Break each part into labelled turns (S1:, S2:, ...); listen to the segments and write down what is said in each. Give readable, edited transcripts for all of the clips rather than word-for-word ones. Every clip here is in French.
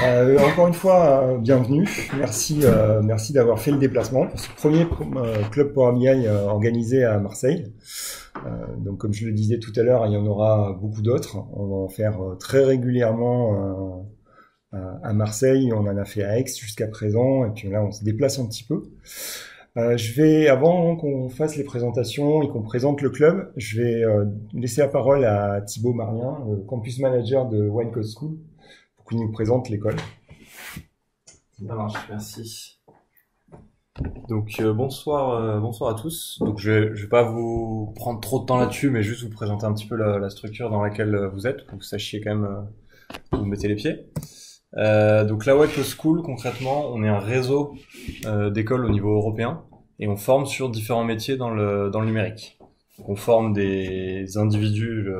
S1: Encore une fois, bienvenue. Merci d'avoir fait le déplacement pour ce premier club Power BI organisé à Marseille. Donc, comme je le disais tout à l'heure, il y en aura beaucoup d'autres. On va en faire très régulièrement à Marseille. On en a fait à Aix jusqu'à présent, et puis là, on se déplace un petit peu. Avant qu'on fasse les présentations et qu'on présente le club, je vais laisser la parole à Thibaut Marlien, le campus manager de One Code School, pour qu'il nous présente l'école.
S2: Ça marche, merci. Donc bonsoir à tous. Donc je vais pas vous prendre trop de temps là-dessus, mais juste vous présenter un petit peu la structure dans laquelle vous êtes, pour que vous sachiez quand même où vous mettez les pieds. Donc la One Code School, concrètement, on est un réseau d'écoles au niveau européen et on forme sur différents métiers dans le numérique. Donc on forme des individus,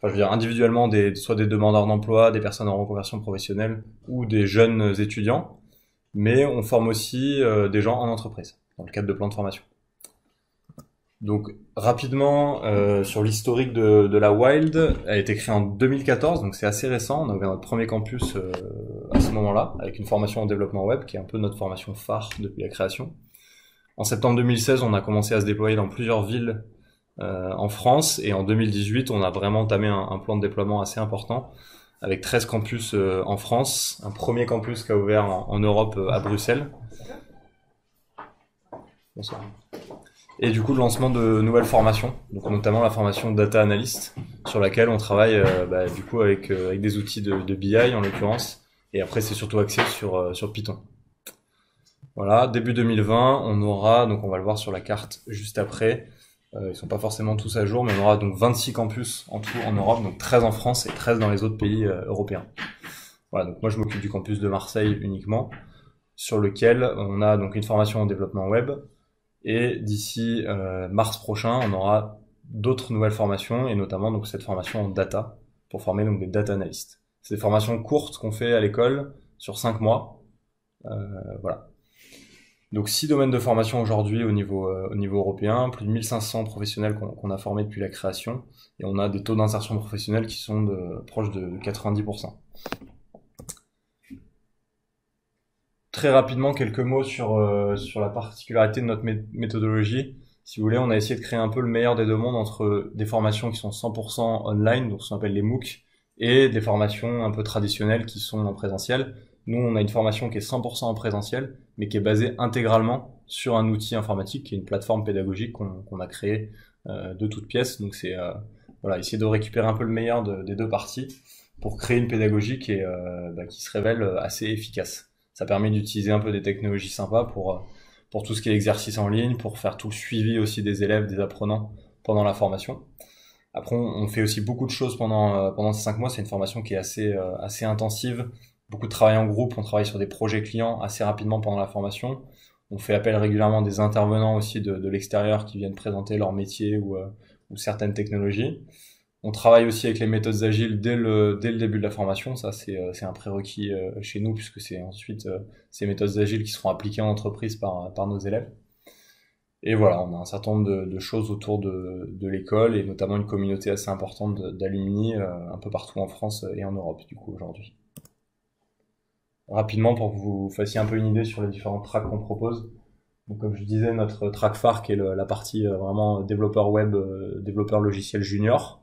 S2: individuellement soit des demandeurs d'emploi, des personnes en reconversion professionnelle ou des jeunes étudiants, mais on forme aussi des gens en entreprise dans le cadre de plans de formation. Donc rapidement sur l'historique de la Wild, elle a été créée en 2014, donc c'est assez récent. On a ouvert notre premier campus à ce moment-là, avec une formation en développement web, qui est un peu notre formation phare depuis la création. En septembre 2016, on a commencé à se déployer dans plusieurs villes en France, et en 2018, on a vraiment entamé un plan de déploiement assez important, avec 13 campus en France, un premier campus qui a ouvert en Europe à Bruxelles. Bonsoir. Et du coup, le lancement de nouvelles formations, donc notamment la formation Data Analyst, sur laquelle on travaille du coup avec des outils de BI en l'occurrence, et après c'est surtout axé sur Python. Voilà, début 2020, on aura, donc on va le voir sur la carte juste après, ils sont pas forcément tous à jour, mais on aura donc 26 campus en tout en Europe, donc 13 en France et 13 dans les autres pays européens. Voilà, donc moi je m'occupe du campus de Marseille uniquement, sur lequel on a donc une formation en développement web. Et d'ici mars prochain, on aura d'autres nouvelles formations, et notamment donc cette formation en data, pour former donc des data analysts. C'est des formations courtes qu'on fait à l'école sur 5 mois. Voilà. Donc 6 domaines de formation aujourd'hui au niveau européen, plus de 1500 professionnels qu'on a formés depuis la création, et on a des taux d'insertion professionnelle qui sont proches de 90%. Très rapidement, quelques mots sur la particularité de notre méthodologie. Si vous voulez, on a essayé de créer un peu le meilleur des deux mondes entre des formations qui sont 100% online, donc ce qu'on appelle les MOOC, et des formations un peu traditionnelles qui sont en présentiel. Nous, on a une formation qui est 100% en présentiel, mais qui est basée intégralement sur un outil informatique, qui est une plateforme pédagogique qu'on a créée de toutes pièces. Donc c'est essayer de récupérer un peu le meilleur des deux parties pour créer une pédagogie qui se révèle assez efficace. Ça permet d'utiliser un peu des technologies sympas pour tout ce qui est exercice en ligne, pour faire tout le suivi aussi des élèves, des apprenants pendant la formation. Après, on fait aussi beaucoup de choses pendant ces 5 mois. C'est une formation qui est assez intensive. Beaucoup de travail en groupe. On travaille sur des projets clients assez rapidement pendant la formation. On fait appel régulièrement à des intervenants aussi de l'extérieur qui viennent présenter leur métier ou certaines technologies. On travaille aussi avec les méthodes agiles dès le début de la formation. Ça, c'est un prérequis chez nous, puisque c'est ensuite ces méthodes agiles qui seront appliquées en entreprise par nos élèves. Et voilà, on a un certain nombre de choses autour de l'école, et notamment une communauté assez importante d'alumni un peu partout en France et en Europe, du coup, aujourd'hui. Rapidement, pour que vous fassiez un peu une idée sur les différents tracks qu'on propose. Donc, comme je disais, notre track phare qui est la partie vraiment développeur web, développeur logiciel junior.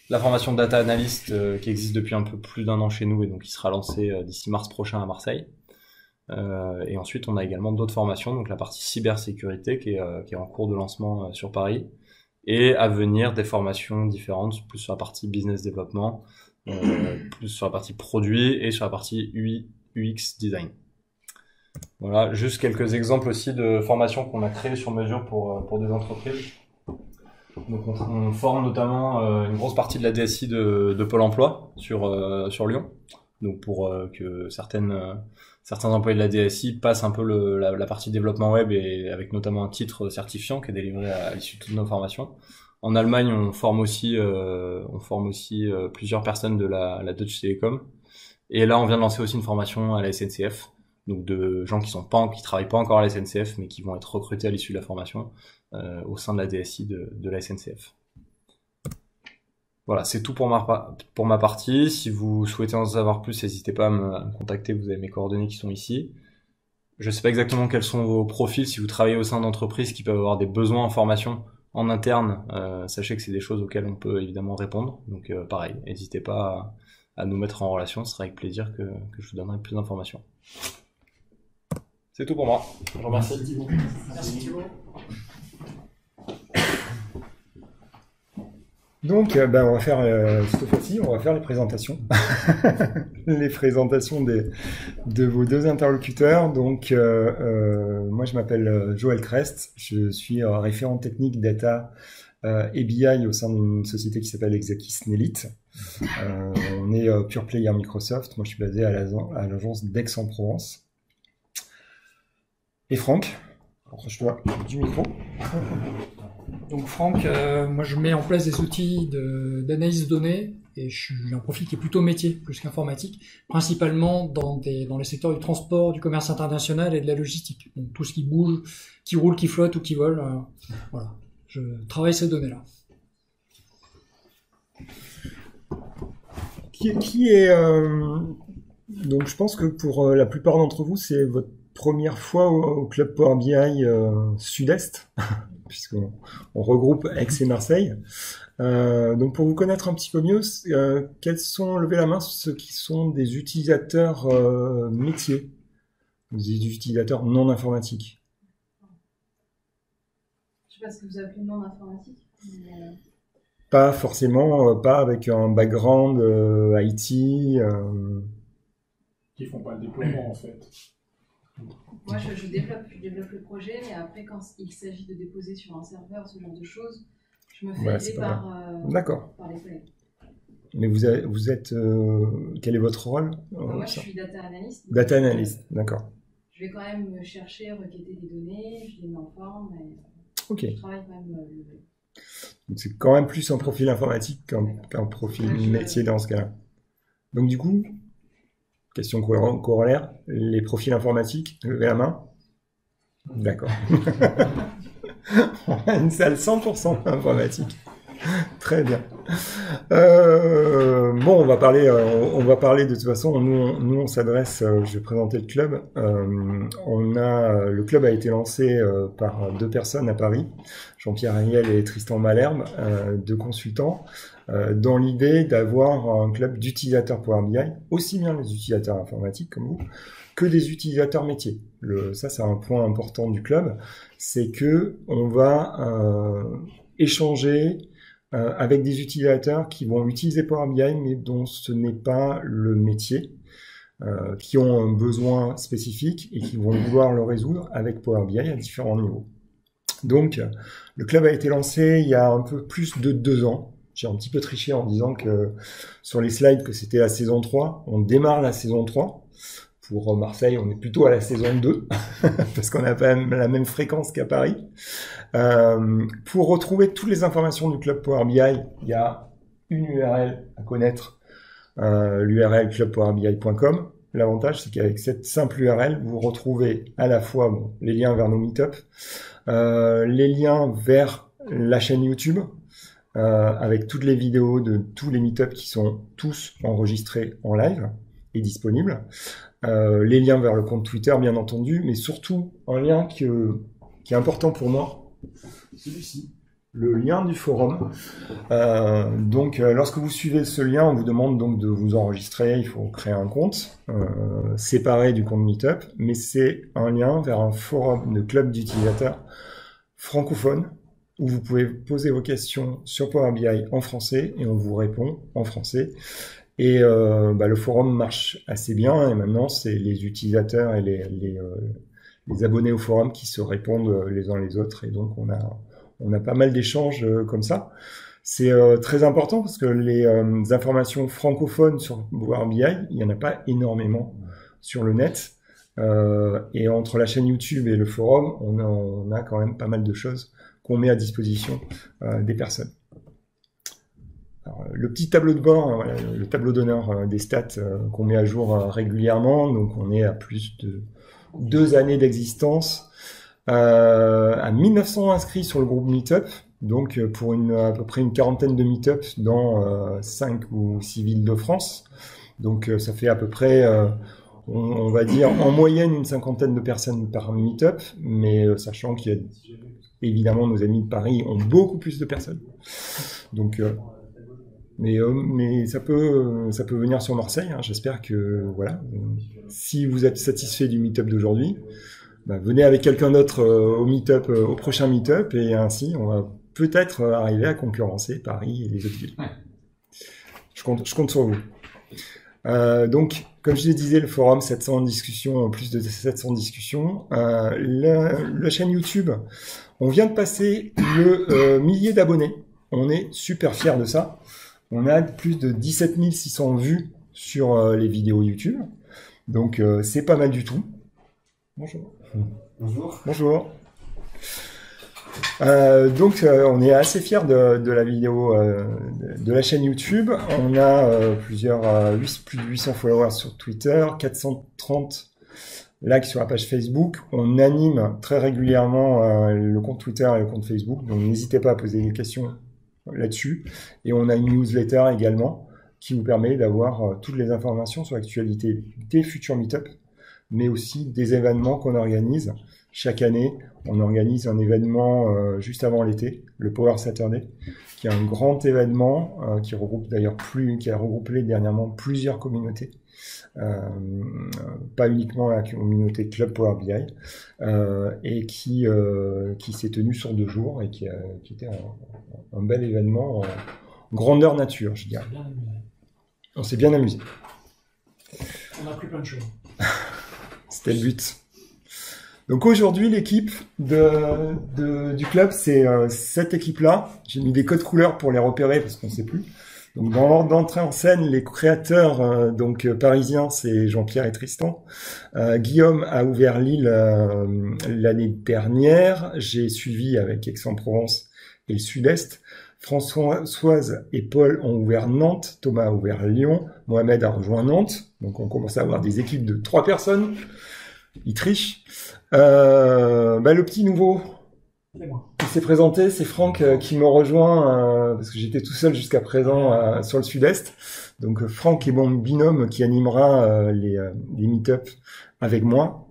S2: La formation de data analyst qui existe depuis un peu plus d'1 an chez nous, et donc qui sera lancée d'ici mars prochain à Marseille. Et ensuite, on a également d'autres formations, donc la partie cybersécurité qui est en cours de lancement sur Paris, et à venir des formations différentes, plus sur la partie business développement, plus sur la partie produit et sur la partie UI, UX design. Voilà, juste quelques exemples aussi de formations qu'on a créées sur mesure pour des entreprises. Donc on forme notamment une grosse partie de la DSI de Pôle emploi sur Lyon. Donc pour que certains employés de la DSI passent un peu la partie développement web, et avec notamment un titre certifiant qui est délivré à l'issue de toutes nos formations. En Allemagne, on forme aussi plusieurs personnes de la Deutsche Telekom. Et là, on vient de lancer aussi une formation à la SNCF. Donc de gens qui travaillent pas encore à la SNCF, mais qui vont être recrutés à l'issue de la formation au sein de la DSI de la SNCF. Voilà, c'est tout pour ma partie. Si vous souhaitez en savoir plus, n'hésitez pas à me contacter. Vous avez mes coordonnées qui sont ici. Je sais pas exactement quels sont vos profils. Si vous travaillez au sein d'entreprises qui peuvent avoir des besoins en formation en interne, sachez que c'est des choses auxquelles on peut évidemment répondre. Donc pareil, n'hésitez pas à nous mettre en relation. Ce sera avec plaisir que je vous donnerai plus d'informations. C'est tout pour moi. Je vous remercie.
S3: Merci Thibaut.
S1: Donc, on va faire cette fois-ci, on va faire les présentations, les présentations de vos deux interlocuteurs. Donc, moi, je m'appelle Joël Crest, je suis référent technique data et BI au sein d'une société qui s'appelle Exakis Nelite. On est pure player Microsoft. Moi, je suis basé à l'agence d'Aix-en-Provence. Et Franck, approche-toi du micro.
S3: Donc Franck, moi je mets en place des outils d'analyse de données et je suis un profil qui est plutôt métier plus qu'informatique, principalement dans les secteurs du transport, du commerce international et de la logistique. Donc tout ce qui bouge, qui roule, qui flotte ou qui vole, voilà. Je travaille ces données-là.
S1: Qui est donc je pense que pour la plupart d'entre vous, c'est votre première fois au club Power BI Sud-Est, puisqu'on regroupe Aix et Marseille. Donc pour vous connaître un petit peu mieux, quels sont, levez la main, ceux qui sont des utilisateurs métiers, des utilisateurs non informatiques.
S4: Je sais pas ce que vous appelez non informatique.
S1: Pas forcément, pas avec un background IT.
S5: Qui font pas le déploiement en fait.
S4: Moi, je développe le projet, mais après, quand il s'agit de déposer sur un serveur, ce genre de choses, je me fais aider par les collègues.
S1: Mais vous êtes... quel est votre rôle
S4: Moi, je suis data analyst.
S1: Data analyst, d'accord.
S4: Je vais quand même chercher, requêter des données, je les mets en forme, et
S1: okay.
S4: Je travaille quand même le web.
S1: Donc c'est quand même plus un profil informatique qu'un profil métier dans ce cas-là. Donc du coup... Question corollaire, les profils informatiques, levez la main. D'accord. On a une salle 100% informatique. Très bien. Bon, on va parler de toute façon. Nous, on s'adresse. Je vais présenter le club. Le club a été lancé par deux personnes à Paris, Jean-Pierre Ariel et Tristan Malherbe, deux consultants, dans l'idée d'avoir un club d'utilisateurs Power BI, aussi bien les utilisateurs informatiques comme vous, que des utilisateurs métiers. Ça, c'est un point important du club, c'est que on va échanger avec des utilisateurs qui vont utiliser Power BI, mais dont ce n'est pas le métier, qui ont un besoin spécifique et qui vont vouloir le résoudre avec Power BI à différents niveaux. Donc, le club a été lancé il y a un peu plus de 2 ans. J'ai un petit peu triché en disant que sur les slides que c'était la saison 3. On démarre la saison 3. Pour Marseille, on est plutôt à la saison 2, parce qu'on a pas la même fréquence qu'à Paris. Pour retrouver toutes les informations du club Power BI, il y a une URL à connaître, l'URL clubpowerbi.com. L'avantage, c'est qu'avec cette simple URL, vous retrouvez à la fois les liens vers nos meet-up, les liens vers la chaîne YouTube, avec toutes les vidéos de tous les meet-up qui sont tous enregistrés en live et disponibles, les liens vers le compte Twitter, bien entendu, mais surtout un lien qui est important pour moi, celui-ci, le lien du forum. Donc, lorsque vous suivez ce lien, on vous demande donc de vous enregistrer. Il faut créer un compte séparé du compte Meetup, mais c'est un lien vers un forum de club d'utilisateurs francophones où vous pouvez poser vos questions sur Power BI en français et on vous répond en français. Et le forum marche assez bien et maintenant c'est les utilisateurs et les abonnés au forum qui se répondent les uns les autres et donc on a pas mal d'échanges comme ça. C'est très important parce que les informations francophones sur Power BI, il y en a pas énormément sur le net. Et entre la chaîne YouTube et le forum, on a quand même pas mal de choses qu'on met à disposition des personnes. Alors, le petit tableau de bord, le tableau d'honneur des stats qu'on met à jour régulièrement, donc on est à plus de 2 années d'existence, à 1900 inscrits sur le groupe Meetup, donc pour à peu près une quarantaine de meet-ups dans 5 ou 6 villes de France. Donc ça fait à peu près, on va dire, en moyenne une cinquantaine de personnes par meet-up, mais sachant qu'il y a évidemment nos amis de Paris ont beaucoup plus de personnes. Donc, mais ça peut venir sur Marseille. Hein. J'espère que voilà, si vous êtes satisfait du meet-up d'aujourd'hui, bah, venez avec quelqu'un d'autre au prochain meet-up, et ainsi on va peut-être arriver à concurrencer Paris et les autres villes. Je compte sur vous. Donc, comme je le disais, le forum, 700 discussions, plus de 700 discussions. La chaîne YouTube, on vient de passer le millier d'abonnés. On est super fiers de ça. On a plus de 17 600 vues sur les vidéos YouTube. Donc, c'est pas mal du tout. Bonjour.
S6: Bonjour.
S1: Bonjour. Donc on est assez fiers de la vidéo de la chaîne YouTube. On a plus de 800 followers sur Twitter, 430 likes sur la page Facebook. On anime très régulièrement le compte Twitter et le compte Facebook, donc n'hésitez pas à poser des questions là-dessus. Et on a une newsletter également qui vous permet d'avoir toutes les informations sur l'actualité des futurs meet-up, mais aussi des événements qu'on organise. Chaque année, on organise un événement juste avant l'été, le Power Saturday, qui est un grand événement qui regroupe d'ailleurs qui a regroupé dernièrement plusieurs communautés, pas uniquement la communauté Club Power BI, et qui s'est tenu sur 2 jours et qui était un bel événement en grandeur nature, je dirais. On s'est bien amusé.
S3: On a appris plein de choses.
S1: C'était le but. Donc aujourd'hui, l'équipe du club, c'est cette équipe-là. J'ai mis des codes couleurs pour les repérer parce qu'on ne sait plus. Donc dans l'ordre d'entrée en scène, les créateurs parisiens, c'est Jean-Pierre et Tristan. Guillaume a ouvert Lille l'année dernière. J'ai suivi avec Aix-en-Provence et le Sud-Est. Françoise et Paul ont ouvert Nantes. Thomas a ouvert Lyon. Mohamed a rejoint Nantes. Donc on commence à avoir des équipes de 3 personnes. Il triche. Le petit nouveau qui s'est présenté, c'est Franck qui me rejoint parce que j'étais tout seul jusqu'à présent sur le Sud-Est. Donc Franck est mon binôme qui animera les meet-up avec moi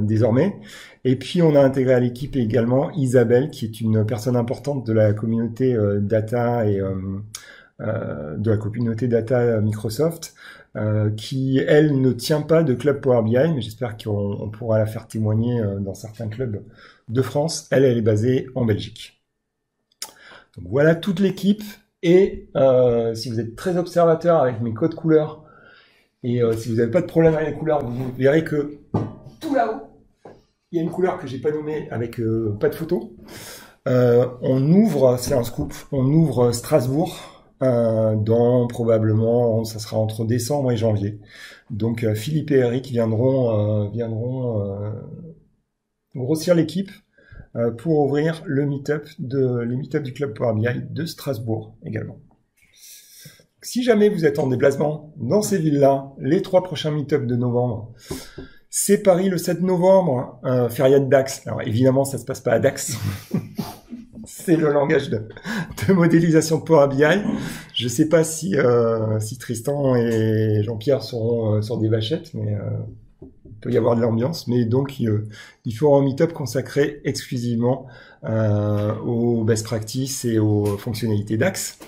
S1: désormais. Et puis on a intégré à l'équipe également Isabelle, qui est une personne importante de la communauté data et de la communauté data Microsoft. Qui, elle, ne tient pas de club Power BI, mais j'espère qu'on pourra la faire témoigner dans certains clubs de France. Elle est basée en Belgique. Donc voilà toute l'équipe. Et si vous êtes très observateur avec mes codes couleurs, et si vous n'avez pas de problème avec les couleurs, vous verrez que tout là-haut, il y a une couleur que j'ai pas nommée avec pas de photo. On ouvre, c'est un scoop, on ouvre Strasbourg. Dans probablement, ça sera entre décembre et janvier. Donc Philippe et Eric viendront grossir l'équipe pour ouvrir les meet-up du club Power BI de Strasbourg également. Si jamais vous êtes en déplacement dans ces villes-là, les 3 prochains meet-up de novembre, c'est Paris le 7 novembre, Feria de Dax. Alors évidemment, ça se passe pas à Dax. C'est le langage de modélisation de Power BI. Je sais pas si Tristan et Jean-Pierre seront sur des vachettes, mais il peut y avoir de l'ambiance. Mais donc, il faut un meet-up consacré exclusivement aux best practices et aux fonctionnalités DAX.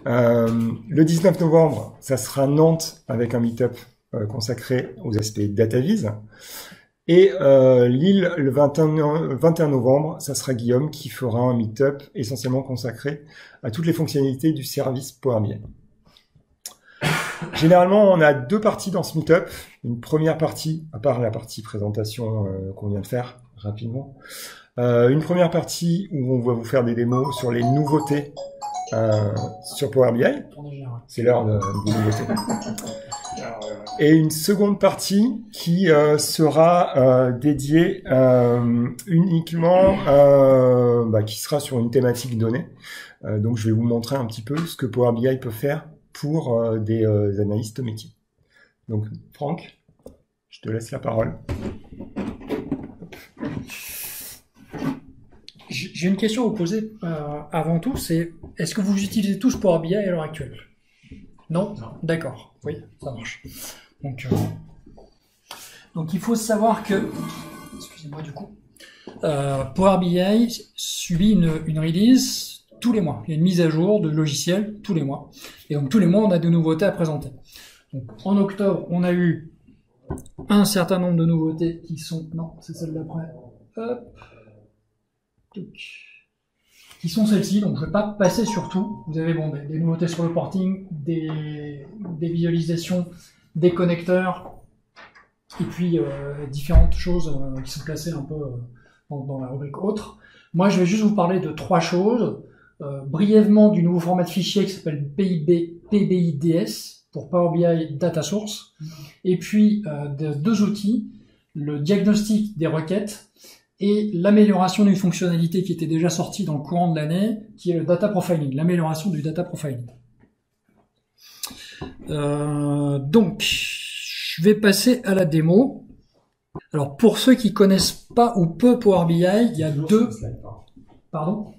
S1: Le 19 novembre, ça sera Nantes avec un meet-up consacré aux aspects DataVis. Et Lille, le 21 novembre, ça sera Guillaume qui fera un meet-up essentiellement consacré à toutes les fonctionnalités du service Power BI. Généralement, on a 2 parties dans ce meet-up. Une première partie, à part la partie présentation qu'on vient de faire rapidement, une première partie où on va vous faire des démos sur les nouveautés sur Power BI. C'est l'heure des nouveautés. Et une seconde partie qui sera dédiée uniquement, qui sera sur une thématique donnée. Donc je vais vous montrer un petit peu ce que Power BI peut faire pour des analystes métiers. Donc Franck, je te laisse la parole. Je
S3: J'ai une question à vous poser avant tout, c'est est-ce que vous utilisez tous Power BI à l'heure actuelle? Non, d'accord, oui, ça marche. Donc il faut savoir que, excusez-moi du coup, Power BI subit une release tous les mois. Il y a une mise à jour de logiciel tous les mois. Et donc tous les mois, on a de nouveautés à présenter. Donc en octobre, on a eu un certain nombre de nouveautés qui sont... Non, c'est celle d'après. Hop. Qui sont celles-ci, donc je ne vais pas passer sur tout. Vous avez des nouveautés sur le porting, des visualisations, des connecteurs, et puis différentes choses qui sont classées un peu dans la rubrique autre. Moi, je vais juste vous parler de 3 choses. Brièvement, du nouveau format de fichier qui s'appelle PBIDS, pour Power BI Data Source, et puis de 2 outils, le diagnostic des requêtes, et l'amélioration d'une fonctionnalité qui était déjà sortie dans le courant de l'année, qui est le data profiling, l'amélioration du data profiling. Donc, je vais passer à la démo. Alors, pour ceux qui connaissent pas ou peu Power BI, il y a 2... Pardon ?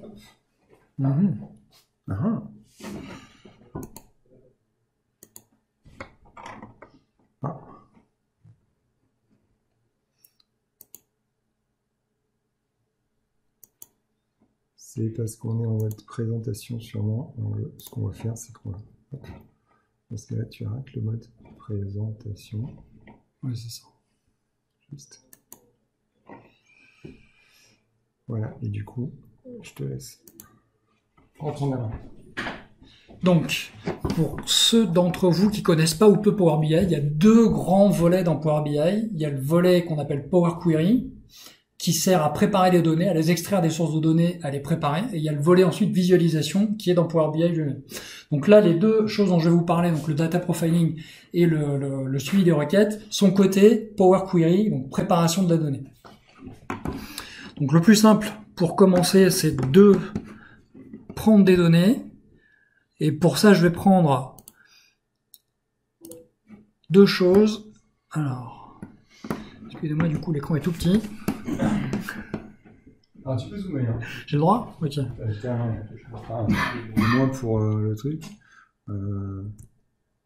S1: C'est parce qu'on est en mode présentation sûrement. Alors, ce qu'on va faire, c'est qu'on va... Dans ce cas-là, tu arrêtes le mode présentation.
S3: Oui, c'est ça.
S1: Juste. Voilà, et du coup, je te laisse. Prends la main.
S3: Donc, pour ceux d'entre vous qui connaissent pas ou peu Power BI, il y a 2 grands volets dans Power BI. Il y a le volet qu'on appelle Power Query, qui sert à préparer les données, à les extraire des sources de données, à les préparer. Et il y a le volet ensuite visualisation qui est dans Power BI lui-même. Donc là, les 2 choses dont je vais vous parler, donc le data profiling et le suivi des requêtes, sont côté Power Query, donc préparation de la donnée. Donc le plus simple pour commencer, c'est de prendre des données. Et pour ça, je vais prendre 2 choses. Alors, excusez-moi, du coup, l'écran est tout petit.
S1: Alors, tu peux zoomer, hein.
S3: J'ai le droit? Ok.
S1: Au moins pour le truc.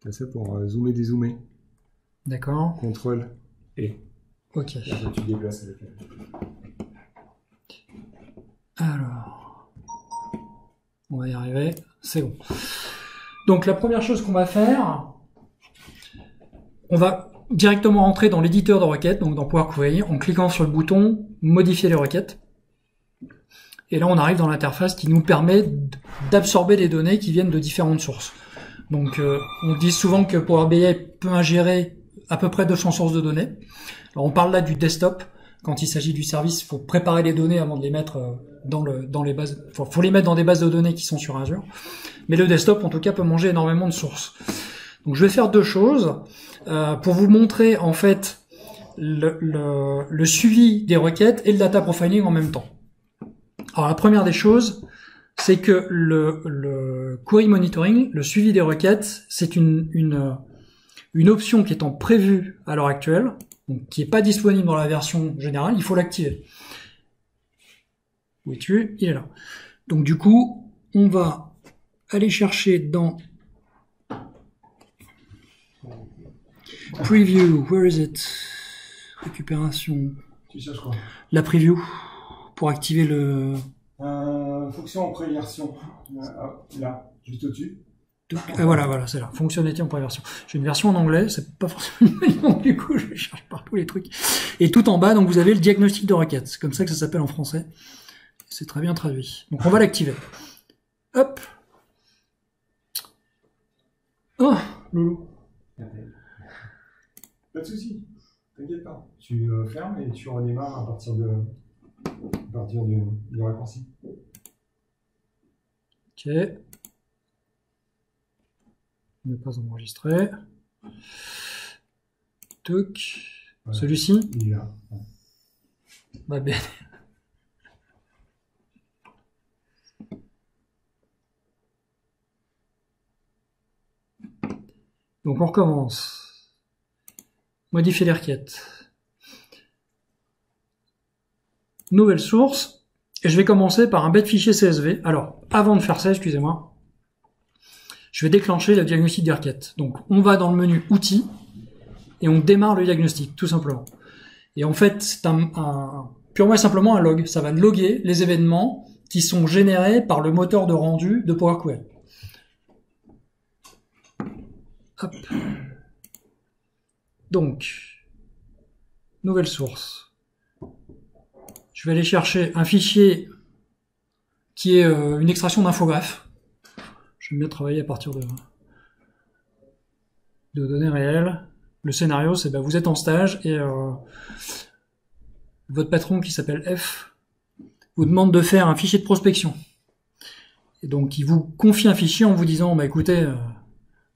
S1: T'as ça pour zoomer, dézoomer.
S3: D'accord.
S1: Contrôle et.
S3: Ok.
S1: Et après, tu déplaces avec elle.
S3: Alors, on va y arriver. C'est bon. Donc la première chose qu'on va faire, on va directement rentrer dans l'éditeur de requêtes, donc dans Power Query, en cliquant sur le bouton modifier les requêtes. Et là, on arrive dans l'interface qui nous permet d'absorber les données qui viennent de différentes sources. Donc, on dit souvent que Power BI peut ingérer à peu près 200 sources de données. Alors, on parle là du desktop. Quand il s'agit du service, il faut préparer les données avant de les mettre dans les bases. Faut les mettre dans des bases de données qui sont sur Azure. Mais le desktop, en tout cas, peut manger énormément de sources. Donc, je vais faire 2 choses pour vous montrer en fait le suivi des requêtes et le data profiling en même temps. Alors, la première des choses, c'est que le query monitoring, le suivi des requêtes, c'est une option qui est en prévue à l'heure actuelle, donc qui n'est pas disponible dans la version générale. Il faut l'activer. Où es-tu? Il est là. Donc du coup, on va aller chercher dans Preview, where is it? Récupération.
S1: Tu cherches quoi?
S3: La preview, pour activer le...
S1: Fonction en préversion. Là, juste au-dessus.
S3: Voilà, c'est là. Fonctionnalité en préversion. J'ai une version en anglais, c'est pas forcément du coup, je cherche partout les trucs. Et tout en bas, donc vous avez le diagnostic de requête. C'est comme ça que ça s'appelle en français. C'est très bien traduit. Donc on va l'activer. Hop. Oh, loulou.
S1: Pas de souci. T'inquiète pas. Tu fermes et tu redémarres à partir du raccourci.
S3: Ok. Ne pas enregistrer. Tuc. Voilà. Celui-ci.
S1: Il est là.
S3: Bah bien. Donc on recommence. Modifier les requêtes. Nouvelle source. Et je vais commencer par un bête fichier CSV. Alors, avant de faire ça, excusez-moi, je vais déclencher le diagnostic des requêtes. Donc, on va dans le menu Outils et on démarre le diagnostic, tout simplement. Et en fait, c'est purement et simplement un log. Ça va loguer les événements qui sont générés par le moteur de rendu de Power Query. Hop. Donc, nouvelle source. Je vais aller chercher un fichier qui est une extraction d'infographe. J'aime bien travailler à partir de données réelles. Le scénario, c'est vous êtes en stage et votre patron qui s'appelle F vous demande de faire un fichier de prospection. Et donc, il vous confie un fichier en vous disant, écoutez,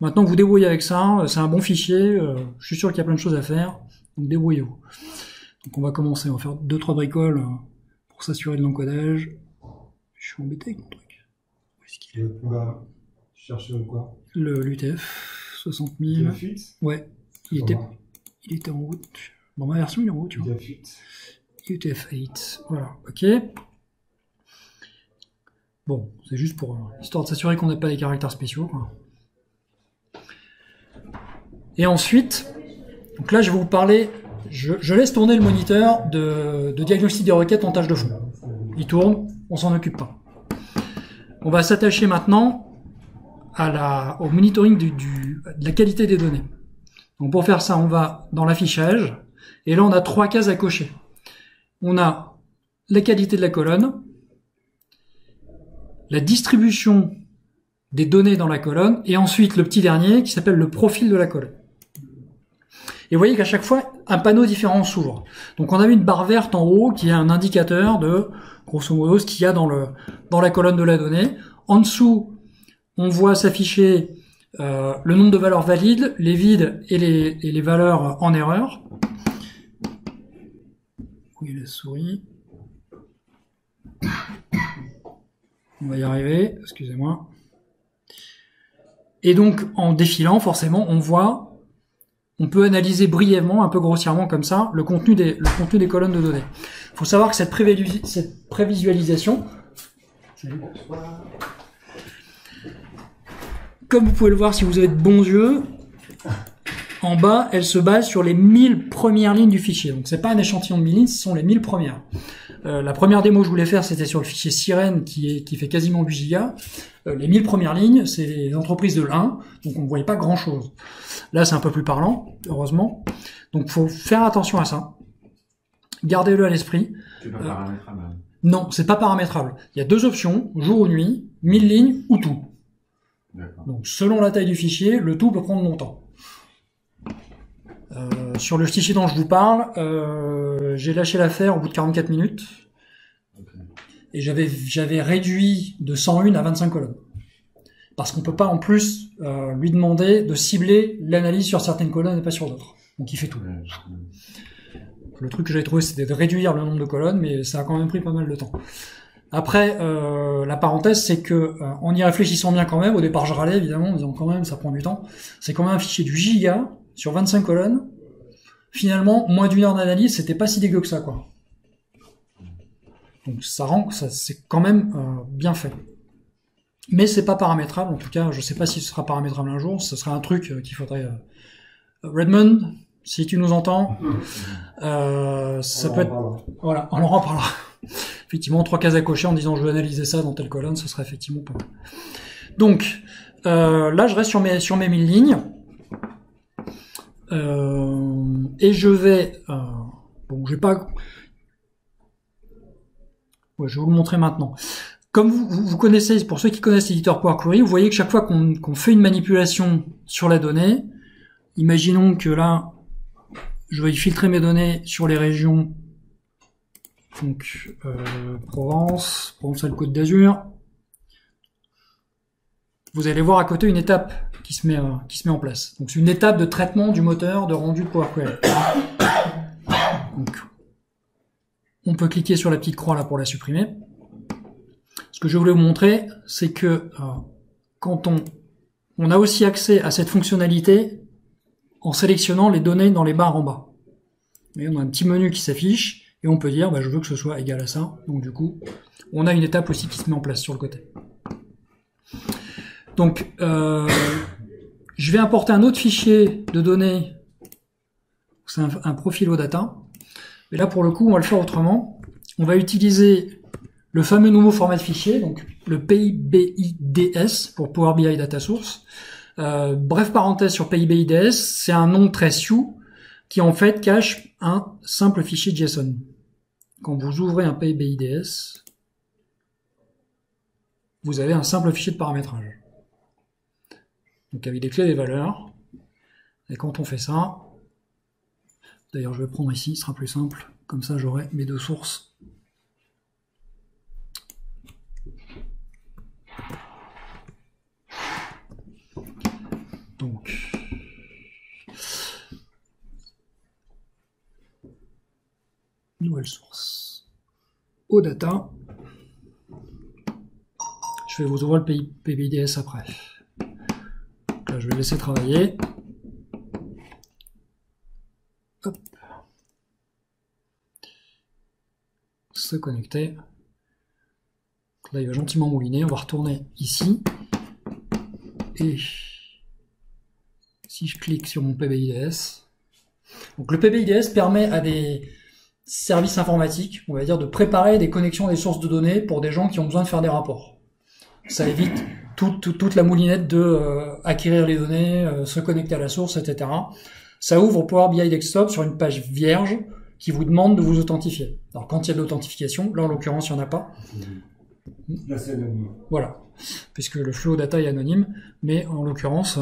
S3: maintenant que vous débrouillez avec ça, c'est un bon fichier, je suis sûr qu'il y a plein de choses à faire, donc débrouillez-vous. Donc, on va commencer, on va faire 2-3 bricoles pour s'assurer de l'encodage. Je suis embêté avec mon truc. Où est-ce qu'il est ?
S1: Tu cherches quoi ?
S3: L'UTF 60 000. Ouais, il était en route. Dans ma version, il est en route, tu vois. UTF-8, voilà, ok. Bon, c'est juste pour histoire de s'assurer qu'on n'a pas des caractères spéciaux, quoi. Et ensuite, donc là je vais vous parler, je laisse tourner le moniteur de diagnostic des requêtes en tâche de fond. Il tourne, on s'en occupe pas. On va s'attacher maintenant au monitoring de la qualité des données. Donc pour faire ça, on va dans l'affichage, et là on a 3 cases à cocher. On a la qualité de la colonne, la distribution des données dans la colonne, et ensuite le petit dernier qui s'appelle le profil de la colonne. Et vous voyez qu'à chaque fois, un panneau différent s'ouvre. Donc on a une barre verte en haut qui est un indicateur de, grosso modo, ce qu'il y a dans la colonne de la donnée. En dessous, on voit s'afficher le nombre de valeurs valides, les vides et les valeurs en erreur. Où est la souris ? On va y arriver, excusez-moi. Et donc, en défilant, forcément, on peut analyser brièvement, un peu grossièrement comme ça, le contenu des colonnes de données. Il faut savoir que cette prévisualisation, comme vous pouvez le voir si vous avez de bons yeux, en bas, elle se base sur les 1000 premières lignes du fichier. Donc c'est pas un échantillon de 1000 lignes, ce sont les 1000 premières. La première démo que je voulais faire, c'était sur le fichier Sirène qui fait quasiment 8 gigas. Les 1000 premières lignes, c'est les entreprises de l'Ain, donc on ne voyait pas grand-chose. Là, c'est un peu plus parlant, heureusement. Donc faut faire attention à ça. Gardez-le à l'esprit.
S6: C'est pas paramétrable.
S3: Non, c'est pas paramétrable. Il y a 2 options, jour ou nuit, 1000 lignes ou tout. Donc selon la taille du fichier, le tout peut prendre longtemps. Sur le fichier dont je vous parle, j'ai lâché l'affaire au bout de 44 minutes. Et j'avais réduit de 101 à 25 colonnes. Parce qu'on peut pas en plus lui demander de cibler l'analyse sur certaines colonnes et pas sur d'autres. Donc il fait tout. Le truc que j'avais trouvé, c'était de réduire le nombre de colonnes, mais ça a quand même pris pas mal de temps. Après, la parenthèse, c'est que en y réfléchissant bien quand même, au départ je râlais évidemment, en disant quand même ça prend du temps. C'est quand même un fichier du giga sur 25 colonnes. Finalement, moins d'1 heure d'analyse, c'était pas si dégueu que ça, quoi. Donc ça c'est quand même bien fait. Mais c'est pas paramétrable, en tout cas, je sais pas si ce sera paramétrable un jour, ce sera un truc qu'il faudrait... Redmond, si tu nous entends, ça peut être... Voilà, on en reparlera. Effectivement, 3 cases à cocher en disant je veux analyser ça dans telle colonne, ce serait effectivement pas mal. Donc, là je reste sur mes 1000 lignes. Et je vais... bon, je vais pas... Ouais, je vais vous le montrer maintenant. Comme vous connaissez, pour ceux qui connaissent l'éditeur Power Query, vous voyez que chaque fois qu'on fait une manipulation sur la donnée, imaginons que là, je vais filtrer mes données sur les régions, donc Provence-Alpes-Côte d'Azur. Vous allez voir à côté une étape qui se met en place. Donc c'est une étape de traitement du moteur de rendu de Power Query. Donc, on peut cliquer sur la petite croix là pour la supprimer. Ce que je voulais vous montrer, c'est que quand on a aussi accès à cette fonctionnalité en sélectionnant les données dans les barres en bas. Et on a un petit menu qui s'affiche, Et on peut dire, je veux que ce soit égal à ça. Donc du coup, on a une étape aussi qui se met en place sur le côté. Donc, je vais importer un autre fichier de données. C'est un profil OData. Mais là, pour le coup, on va le faire autrement. On va utiliser le fameux nouveau format de fichier, donc le PIBIDS pour Power BI Data Source. Bref parenthèse sur PIBIDS, c'est un nom très sioux qui en fait cache un simple fichier JSON. Quand vous ouvrez un PIBIDS, vous avez un simple fichier de paramétrage. Donc avec des clés des valeurs. Et quand on fait ça, d'ailleurs je vais prendre ici, ce sera plus simple, comme ça j'aurai mes deux sources. Donc, nouvelle source. OData. Je vais vous ouvrir le PIBIDS après. Donc là, je vais laisser travailler. Hop. Se connecter. Là, il va gentiment mouliner. On va retourner ici. Et si je clique sur mon PBIDS, donc le PBIDS permet à des services informatiques, on va dire, de préparer des connexions des sources de données pour des gens qui ont besoin de faire des rapports. Ça évite toute la moulinette de acquérir les données, se connecter à la source, etc. Ça ouvre Power BI Desktop sur une page vierge qui vous demande de vous authentifier. Alors quand il y a de l'authentification, là en l'occurrence il n'y en a pas.
S1: Là c'est anonyme.
S3: Voilà, puisque le flow data est anonyme, mais en l'occurrence,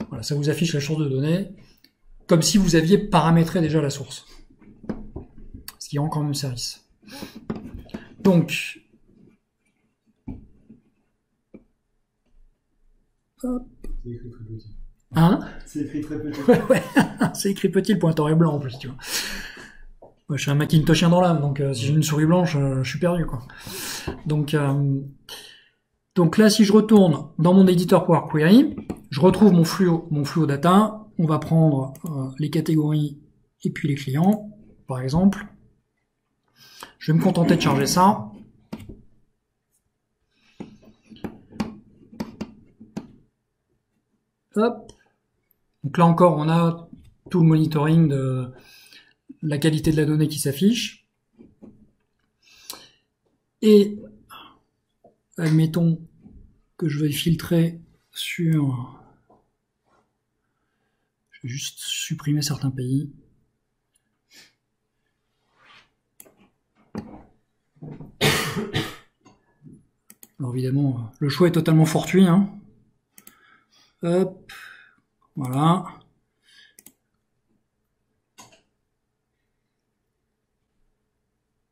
S3: voilà, ça vous affiche la source de données comme si vous aviez paramétré déjà la source, ce qui rend quand même service. Donc, hop.
S1: C'est écrit très petit.
S3: Hein?
S1: C'est écrit très petit.
S3: Ouais, c'est écrit petit, le pointeur est blanc en plus, tu vois. Moi, je suis un Macintoshien dans l'âme, donc si j'ai une souris blanche, je suis perdu, quoi. Donc là, si je retourne dans mon éditeur Power Query, je retrouve mon flux data. On va prendre les catégories et puis les clients, par exemple. Je vais me contenter de charger ça. Hop. Donc là encore, on a tout le monitoring de la qualité de la donnée qui s'affiche. Et admettons que je vais filtrer sur... Je vais juste supprimer certains pays. Alors évidemment, le choix est totalement fortuit, hein. Hop, voilà.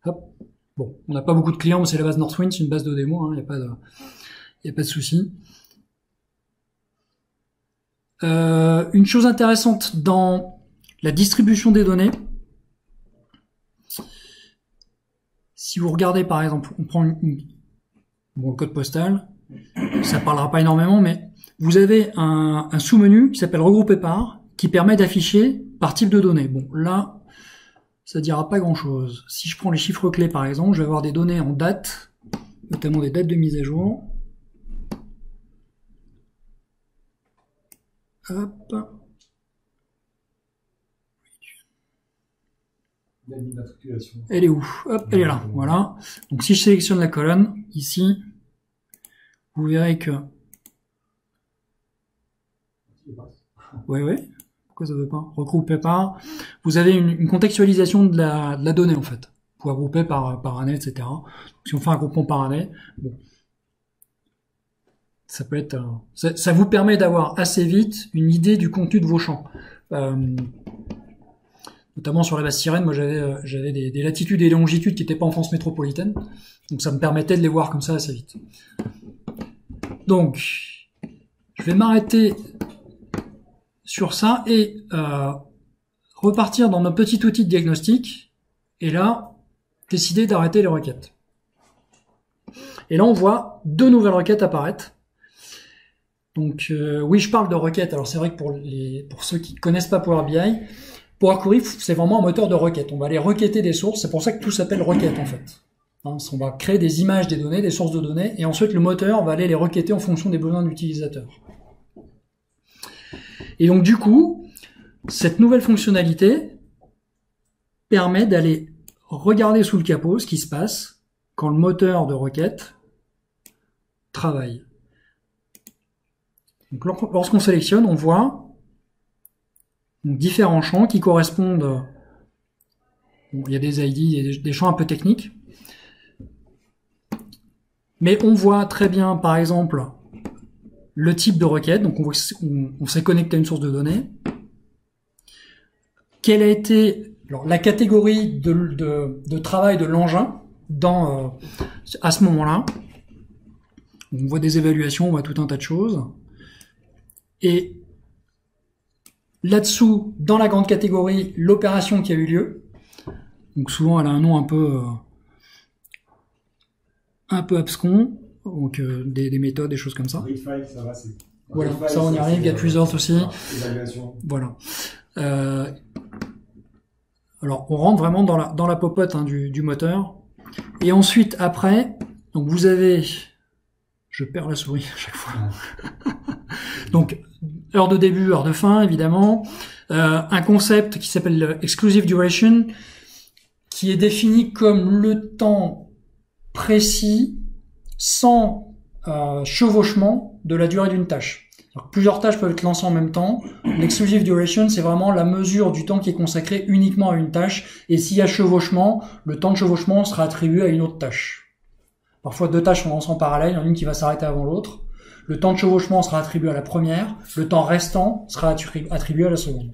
S3: Hop. Bon, on n'a pas beaucoup de clients, mais c'est la base Northwind, c'est une base de démo, hein, il n'y a pas de souci. Une chose intéressante dans la distribution des données, si vous regardez par exemple, on prend le code postal, ça parlera pas énormément, mais vous avez un sous-menu qui s'appelle regrouper par, qui permet d'afficher par type de données. Bon, là, ça dira pas grand-chose. Si je prends les chiffres clés par exemple, je vais avoir des données en date, notamment des dates de mise à jour. Hop. Elle est où? Hop, elle est là. Voilà. Donc si je sélectionne la colonne, ici, vous verrez que... Ouais. Pourquoi ça veut pas? Regrouper par. Vous avez une contextualisation de la donnée en fait. Vous pouvez regrouper par année, etc. Donc, si on fait un groupement par année, bon. Ça peut être, ça vous permet d'avoir assez vite une idée du contenu de vos champs. Notamment sur la base Sirène, moi j'avais des latitudes et des longitudes qui n'étaient pas en France métropolitaine, donc ça me permettait de les voir comme ça assez vite. Donc, je vais m'arrêter sur ça et repartir dans notre petit outil de diagnostic, et là, décider d'arrêter les requêtes. Et là, on voit deux nouvelles requêtes apparaître. Donc oui, je parle de requêtes. Alors c'est vrai que pour ceux qui connaissent pas Power BI, Power Query, c'est vraiment un moteur de requête. On va aller requêter des sources. C'est pour ça que tout s'appelle requête, en fait. On va créer des images des données, des sources de données, et ensuite le moteur va aller les requêter en fonction des besoins de l'utilisateur. Et donc du coup, cette nouvelle fonctionnalité permet d'aller regarder sous le capot ce qui se passe quand le moteur de requête travaille. Donc lorsqu'on sélectionne, on voit différents champs qui correspondent. Bon, il y a des ID, il y a des champs un peu techniques. Mais on voit très bien, par exemple, le type de requête. Donc on s'est connecté à une source de données. Quelle a été la catégorie de travail de l'engin à ce moment-là. On voit des évaluations, on voit tout un tas de choses. Et là-dessous, dans la grande catégorie, l'opération qui a eu lieu. Donc souvent, elle a un nom un peu abscon, donc des méthodes, des choses comme ça.
S1: Readfile, ça va, c'est...
S3: Voilà, ça on y arrive, get results aussi.
S1: Évaluation.
S3: Voilà. Alors on rentre vraiment dans la popote du moteur. Et ensuite, après, donc vous avez... Je perds la souris à chaque fois. Donc, heure de début, heure de fin, évidemment. Un concept qui s'appelle exclusive duration, qui est défini comme le temps précis sans chevauchement de la durée d'une tâche. Alors, plusieurs tâches peuvent être lancées en même temps. L'exclusive duration, c'est vraiment la mesure du temps qui est consacré uniquement à une tâche. Et s'il y a chevauchement, le temps de chevauchement sera attribué à une autre tâche. Parfois, deux tâches sont lancées en parallèle, il y en a une qui va s'arrêter avant l'autre. Le temps de chevauchement sera attribué à la première, le temps restant sera attribué à la seconde.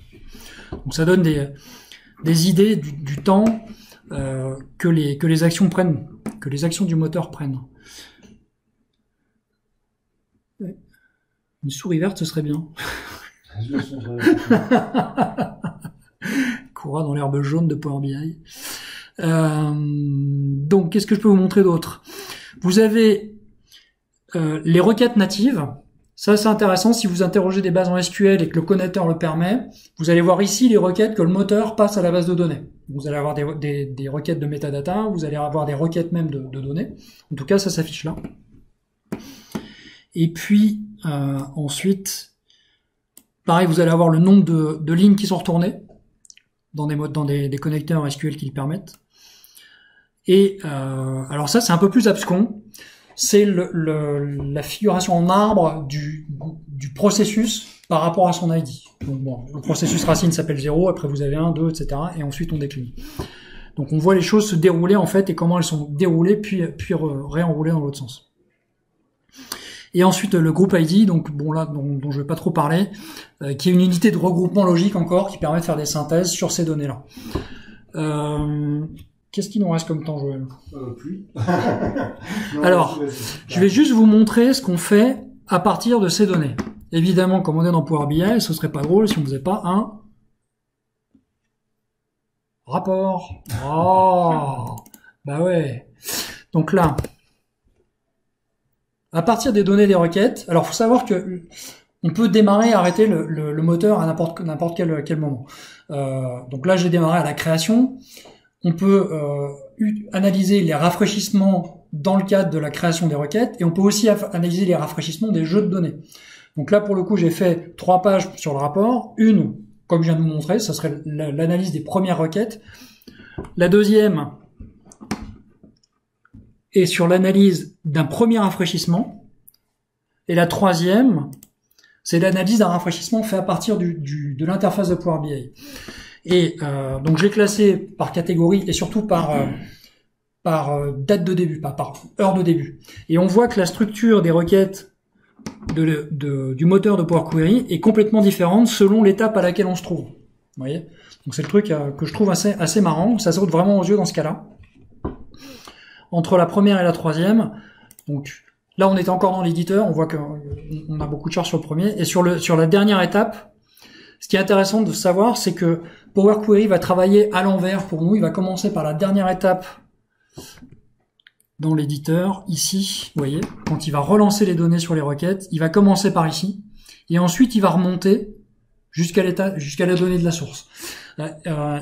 S3: Donc ça donne des idées du temps que les actions prennent, que les actions du moteur prennent. Une souris verte, ce serait bien. Courra dans l'herbe jaune de Power BI. Donc, qu'est-ce que je peux vous montrer d'autre? Vous avez les requêtes natives. Ça, c'est intéressant. Si vous interrogez des bases en SQL et que le connecteur le permet, vous allez voir ici les requêtes que le moteur passe à la base de données. Vous allez avoir des requêtes de metadata, vous allez avoir des requêtes même de données. En tout cas, ça s'affiche là. Et puis, ensuite, pareil, vous allez avoir le nombre de lignes qui sont retournées dans des connecteurs SQL qui le permettent. Et alors ça, c'est un peu plus abscon. C'est la figuration en arbre du processus par rapport à son ID. Donc bon, le processus racine s'appelle 0, après vous avez 1, 2, etc. Et ensuite on décline. Donc on voit les choses se dérouler en fait et comment elles sont déroulées puis réenroulées dans l'autre sens. Et ensuite le groupe ID, donc bon là dont je vais pas trop parler, qui est une unité de regroupement logique encore qui permet de faire des synthèses sur ces données-là. Qu'est-ce qu'il nous reste comme temps, Joël?
S1: Plus.
S3: Alors, je vais juste vous montrer ce qu'on fait à partir de ces données. Évidemment, comme on est dans Power BI, ce serait pas drôle si on faisait pas un rapport. Oh, bah ouais. Donc là, à partir des données des requêtes, alors faut savoir que on peut démarrer et arrêter le moteur à n'importe quel moment. Donc là, j'ai démarré à la création. On peut analyser les rafraîchissements dans le cadre de la création des requêtes et on peut aussi analyser les rafraîchissements des jeux de données. Donc là, pour le coup, j'ai fait 3 pages sur le rapport. Une, comme je viens de vous montrer, ça serait l'analyse des premières requêtes. La deuxième est sur l'analyse d'un premier rafraîchissement. Et la troisième, c'est l'analyse d'un rafraîchissement fait à partir de l'interface de Power BI. Et donc j'ai classé par catégorie et surtout par date de début, par heure de début. Et on voit que la structure des requêtes du moteur de Power Query est complètement différente selon l'étape à laquelle on se trouve. Vous voyez? Donc c'est le truc que je trouve assez marrant. Ça saute vraiment aux yeux dans ce cas-là. Entre la première et la troisième. Donc là on était encore dans l'éditeur. On voit qu'on a beaucoup de charges sur le premier. Et sur la dernière étape, ce qui est intéressant de savoir, c'est que Power Query va travailler à l'envers pour nous. Il va commencer par la dernière étape dans l'éditeur, ici, vous voyez, quand il va relancer les données sur les requêtes, il va commencer par ici, et ensuite il va remonter jusqu'à la donnée de la source.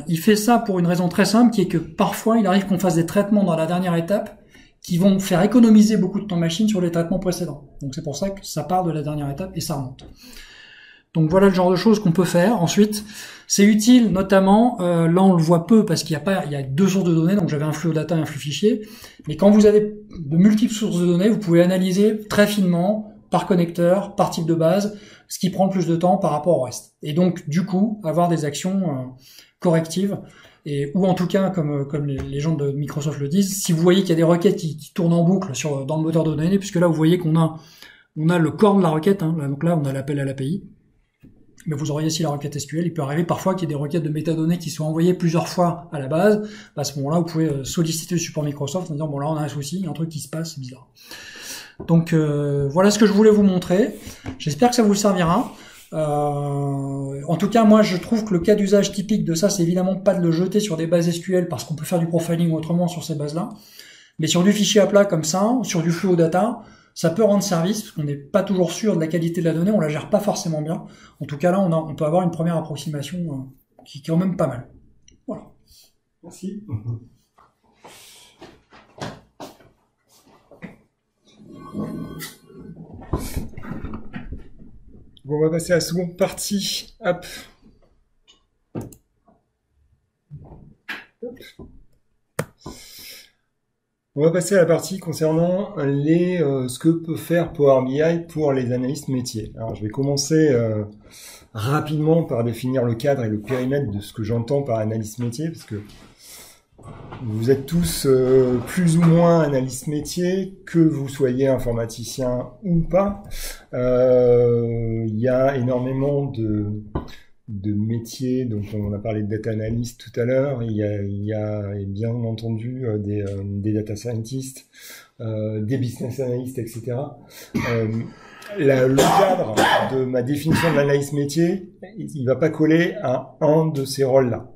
S3: Il fait ça pour une raison très simple, qui est que parfois il arrive qu'on fasse des traitements dans la dernière étape qui vont faire économiser beaucoup de temps machine sur les traitements précédents. Donc c'est pour ça que ça part de la dernière étape et ça remonte. Donc voilà le genre de choses qu'on peut faire. Ensuite, c'est utile notamment, là on le voit peu parce qu'il y a deux sources de données, donc j'avais un flux data et un flux fichier. Mais quand vous avez de multiples sources de données, vous pouvez analyser très finement, par connecteur, par type de base, ce qui prend le plus de temps par rapport au reste. Et donc du coup, avoir des actions correctives, ou en tout cas, comme les gens de Microsoft le disent, si vous voyez qu'il y a des requêtes qui tournent en boucle dans le moteur de données, puisque là vous voyez qu'on a le corps de la requête, hein, donc là on a l'appel à l'API. Mais vous auriez aussi la requête SQL. Il peut arriver parfois qu'il y ait des requêtes de métadonnées qui soient envoyées plusieurs fois à la base. À ce moment-là, vous pouvez solliciter le support Microsoft en disant bon là on a un souci, il y a un truc qui se passe, c'est bizarre. Donc voilà ce que je voulais vous montrer. J'espère que ça vous servira. En tout cas, moi je trouve que le cas d'usage typique de ça, c'est évidemment pas de le jeter sur des bases SQL parce qu'on peut faire du profiling autrement sur ces bases-là. Mais sur du fichier à plat comme ça, sur du flux data, ça peut rendre service, parce qu'on n'est pas toujours sûr de la qualité de la donnée, on la gère pas forcément bien. En tout cas, là, on peut avoir une première approximation qui est quand même pas mal. Voilà.
S1: Merci. Bon, on va passer à la seconde partie. Hop. On va passer à la partie concernant ce que peut faire Power BI pour les analystes métiers. Alors, je vais commencer rapidement par définir le cadre et le périmètre de ce que j'entends par analyste métier, parce que vous êtes tous plus ou moins analystes métiers, que vous soyez informaticien ou pas. Il y a énormément de métiers, donc on a parlé de data analyst tout à l'heure, il y a bien entendu des data scientists, des business analysts, etc. Le cadre de ma définition de l'analyse métier, il va pas coller à un de ces rôles-là.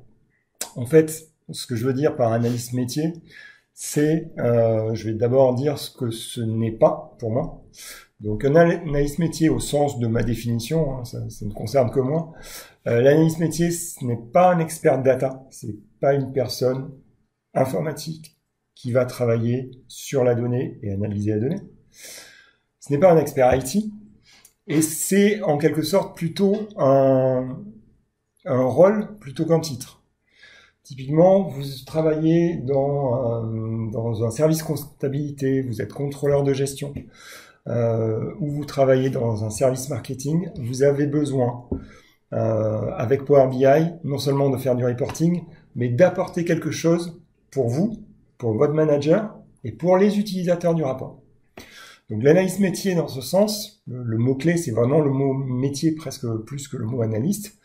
S1: En fait, ce que je veux dire par analyse métier, c'est, je vais d'abord dire ce que ce n'est pas pour moi. Donc un analyste métier au sens de ma définition, hein, ça ne concerne que moi. L'analyste métier, ce n'est pas un expert data, c'est pas une personne informatique qui va travailler sur la donnée et analyser la donnée. Ce n'est pas un expert IT, et c'est en quelque sorte plutôt un rôle plutôt qu'un titre. Typiquement, vous travaillez dans un service comptabilité, vous êtes contrôleur de gestion, ou vous travaillez dans un service marketing, vous avez besoin, avec Power BI, non seulement de faire du reporting, mais d'apporter quelque chose pour vous, pour votre manager, et pour les utilisateurs du rapport. Donc l'analyse métier, dans ce sens, le mot-clé, c'est vraiment le mot métier presque plus que le mot analyste.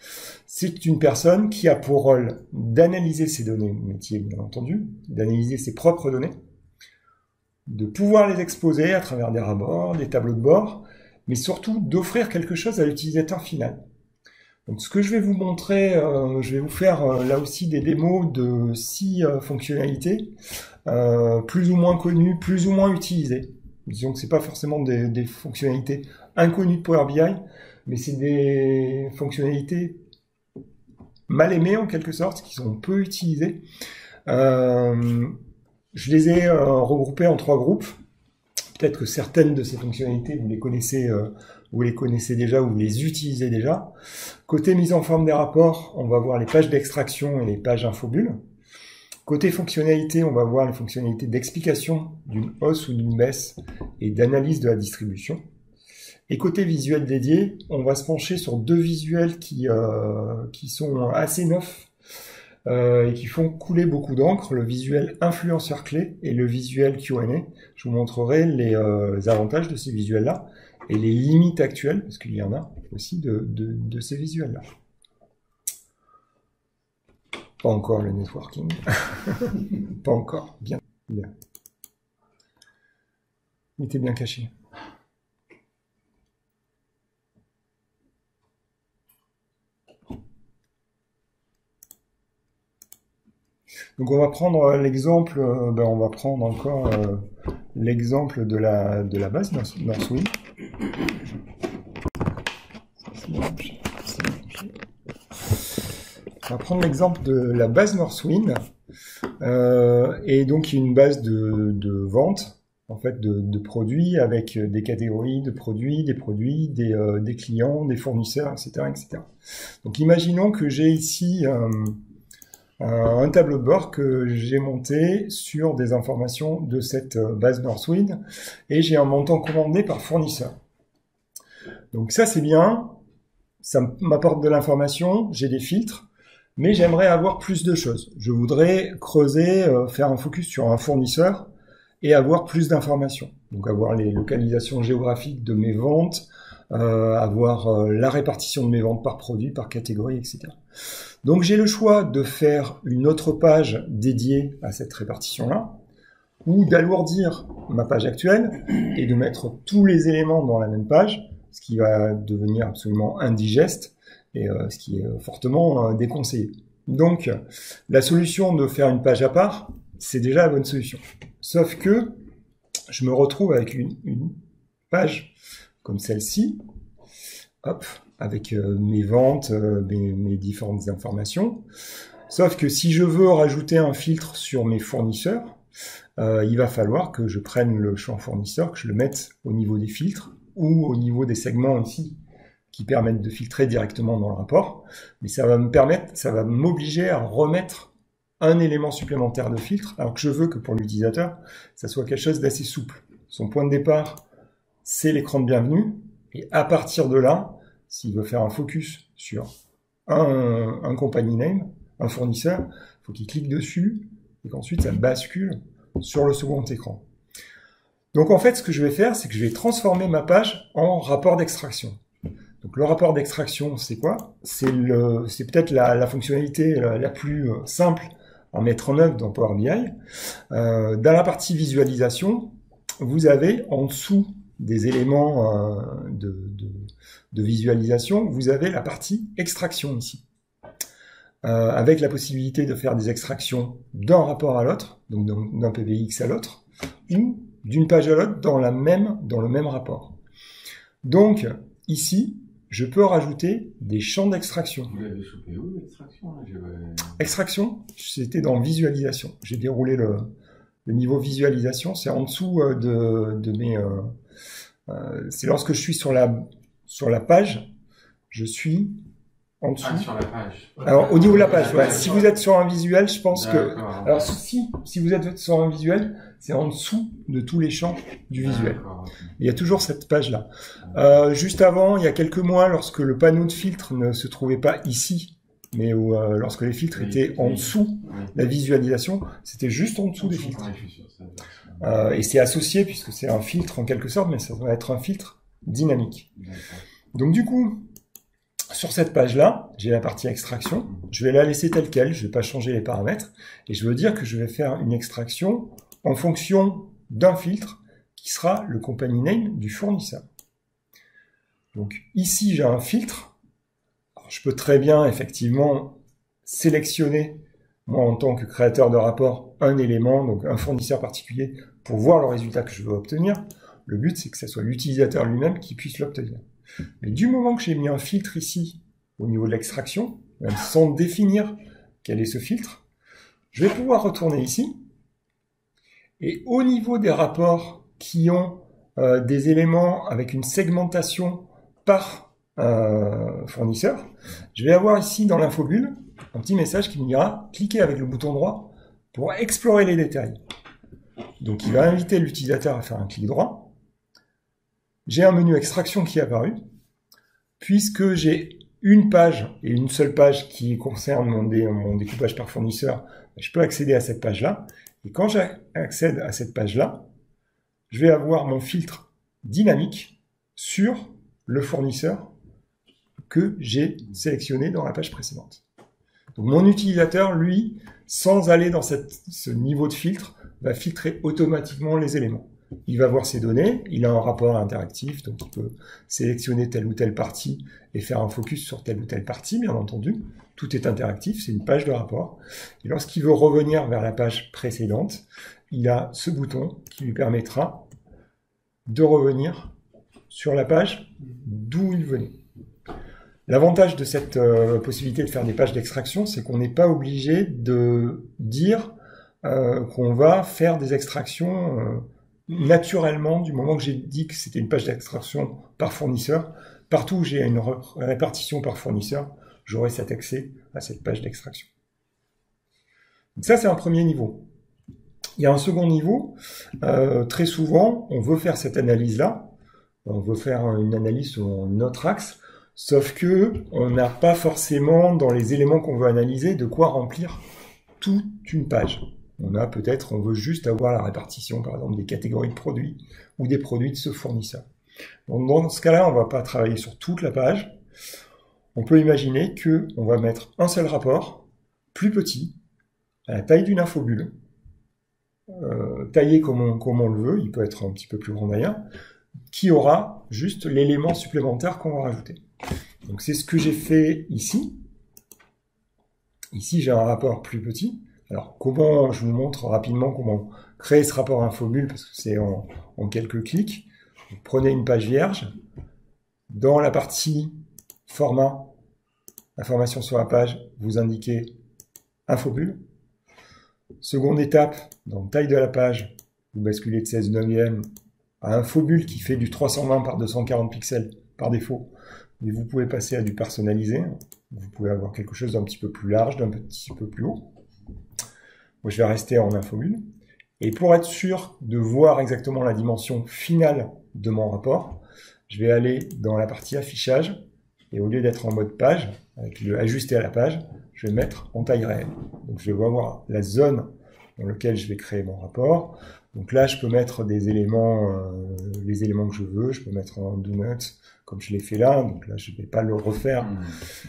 S1: C'est une personne qui a pour rôle d'analyser ses données métiers, bien entendu, d'analyser ses propres données, de pouvoir les exposer à travers des rapports, des tableaux de bord, mais surtout d'offrir quelque chose à l'utilisateur final. Donc ce que je vais vous montrer, je vais vous faire là aussi des démos de 6 fonctionnalités, plus ou moins connues, plus ou moins utilisées. Disons que c'est pas forcément des fonctionnalités inconnues de Power BI, mais c'est des fonctionnalités mal aimées en quelque sorte, qui sont peu utilisées. Je les ai regroupées en 3 groupes. Peut-être que certaines de ces fonctionnalités, vous les connaissez déjà ou vous les utilisez déjà. Côté mise en forme des rapports, on va voir les pages d'extraction et les pages infobulles. Côté fonctionnalité, on va voir les fonctionnalités d'explication d'une hausse ou d'une baisse et d'analyse de la distribution. Et côté visuel dédié, on va se pencher sur 2 visuels qui sont assez neufs et qui font couler beaucoup d'encre, le visuel influenceur clé et le visuel Q&A. Je vous montrerai les avantages de ces visuels-là et les limites actuelles, parce qu'il y en a aussi de ces visuels-là. Pas encore le networking. Pas encore. Bien. Il était bien caché. Donc on va prendre l'exemple, on va prendre encore l'exemple de la base Northwind. va prendre l'exemple de la base Northwind, et donc une base de vente, en fait, de produits avec des catégories de produits, des clients, des fournisseurs, etc., etc. Donc, imaginons que j'ai ici un tableau de bord que j'ai monté sur des informations de cette base Northwind, et j'ai un montant commandé par fournisseur. Donc ça, c'est bien, ça m'apporte de l'information, j'ai des filtres, mais j'aimerais avoir plus de choses. Je voudrais creuser, faire un focus sur un fournisseur et avoir plus d'informations. Donc avoir les localisations géographiques de mes ventes, avoir la répartition de mes ventes par produit, par catégorie, etc. Donc j'ai le choix de faire une autre page dédiée à cette répartition-là, ou d'alourdir ma page actuelle et de mettre tous les éléments dans la même page, ce qui va devenir absolument indigeste et ce qui est fortement déconseillé. Donc, la solution de faire une page à part, c'est déjà la bonne solution. Sauf que je me retrouve avec une page comme celle-ci, hop, avec mes ventes, mes différentes informations. Sauf que si je veux rajouter un filtre sur mes fournisseurs, il va falloir que je prenne le champ fournisseur, que je le mette au niveau des filtres, ou au niveau des segments ici, qui permettent de filtrer directement dans le rapport. Mais ça va m'obliger à remettre un élément supplémentaire de filtre, alors que je veux que pour l'utilisateur, ça soit quelque chose d'assez souple. Son point de départ, c'est l'écran de bienvenue, et à partir de là, s'il veut faire un focus sur un company name, un fournisseur, il faut qu'il clique dessus, et qu'ensuite ça bascule sur le second écran. Donc en fait, ce que je vais faire, c'est que je vais transformer ma page en rapport d'extraction. Donc le rapport d'extraction, c'est quoi? C'est peut-être la fonctionnalité la plus simple à mettre en œuvre dans Power BI. Dans la partie visualisation, vous avez en dessous des éléments de visualisation, vous avez la partie extraction ici. Avec la possibilité de faire des extractions d'un rapport à l'autre, donc d'un PBX à l'autre, ou d'une page à l'autre dans le même rapport. Donc, ici, je peux rajouter des champs d'extraction.
S6: Vous l'avez chopé où, l'extraction?
S1: Extraction, c'était dans visualisation. J'ai déroulé le niveau visualisation, c'est en dessous de mes... c'est lorsque je suis sur la page, je suis en dessous.
S6: Ah, sur la page.
S1: Alors, au niveau de la page, ouais. Si vous êtes sur un visuel, je pense que... Alors, si vous êtes sur un visuel, c'est en dessous de tous les champs du visuel. Okay. Il y a toujours cette page-là. Juste avant, il y a quelques mois, lorsque le panneau de filtre ne se trouvait pas ici, mais où, lorsque les filtres étaient en dessous, la visualisation, c'était juste en dessous des filtres. Et c'est associé, puisque c'est un filtre en quelque sorte, mais ça va être un filtre dynamique. Donc, du coup... Sur cette page-là, j'ai la partie extraction. Je vais la laisser telle quelle, je ne vais pas changer les paramètres. Et je veux dire que je vais faire une extraction en fonction d'un filtre qui sera le company name du fournisseur. Donc ici, j'ai un filtre. Alors, je peux très bien, effectivement, sélectionner, moi en tant que créateur de rapport, un élément, donc un fournisseur particulier, pour voir le résultat que je veux obtenir. Le but, c'est que ce soit l'utilisateur lui-même qui puisse l'obtenir. Mais du moment que j'ai mis un filtre ici, au niveau de l'extraction, même sans définir quel est ce filtre, je vais pouvoir retourner ici. Et au niveau des rapports qui ont des éléments avec une segmentation par fournisseur, je vais avoir ici dans l'infobulle un petit message qui me dira « Cliquez avec le bouton droit pour explorer les détails ». Donc il va inviter l'utilisateur à faire un clic droit. J'ai un menu extraction qui est apparu, puisque j'ai une page et une seule page qui concerne mon découpage par fournisseur, je peux accéder à cette page-là. Et quand j'accède à cette page-là, je vais avoir mon filtre dynamique sur le fournisseur que j'ai sélectionné dans la page précédente. Donc mon utilisateur, lui, sans aller dans ce niveau de filtre, va filtrer automatiquement les éléments. Il va voir ses données, il a un rapport interactif, donc il peut sélectionner telle ou telle partie et faire un focus sur telle ou telle partie, bien entendu. Tout est interactif, c'est une page de rapport. Et lorsqu'il veut revenir vers la page précédente, il a ce bouton qui lui permettra de revenir sur la page d'où il venait. L'avantage de cette possibilité de faire des pages d'extraction, c'est qu'on n'est pas obligé de dire qu'on va faire des extractions naturellement du moment que j'ai dit que c'était une page d'extraction par fournisseur. Partout où j'ai une répartition par fournisseur, j'aurai cet accès à cette page d'extraction. Donc ça, c'est un premier niveau. Il y a un second niveau. Très souvent, on veut faire cette analyse-là. On veut faire une analyse sur notre axe, sauf que on n'a pas forcément, dans les éléments qu'on veut analyser, de quoi remplir toute une page. On veut juste avoir la répartition, par exemple, des catégories de produits ou des produits de ce fournisseur. Donc, dans ce cas-là, on ne va pas travailler sur toute la page. On peut imaginer qu'on va mettre un seul rapport, plus petit, à la taille d'une infobulle, taillé comme on le veut, il peut être un petit peu plus grand d'ailleurs, qui aura juste l'élément supplémentaire qu'on va rajouter. Donc c'est ce que j'ai fait ici. Ici, j'ai un rapport plus petit. Alors, je vous montre rapidement comment créer ce rapport infobulle, parce que c'est en quelques clics. Vous prenez une page vierge. Dans la partie format, information sur la page, vous indiquez infobulle. Seconde étape, dans taille de la page, vous basculez de 16/9 à infobulle qui fait du 320 par 240 pixels par défaut. Mais vous pouvez passer à du personnalisé. Vous pouvez avoir quelque chose d'un petit peu plus large, d'un petit peu plus haut. Moi, je vais rester en infobulle. Et pour être sûr de voir exactement la dimension finale de mon rapport, je vais aller dans la partie affichage. Et au lieu d'être en mode page, avec le ajuster à la page, je vais mettre en taille réelle. Donc je vais voir la zone dans laquelle je vais créer mon rapport. Donc là, je peux mettre des éléments, les éléments que je veux. Je peux mettre un donut, comme je l'ai fait là. Donc là, je ne vais pas le refaire.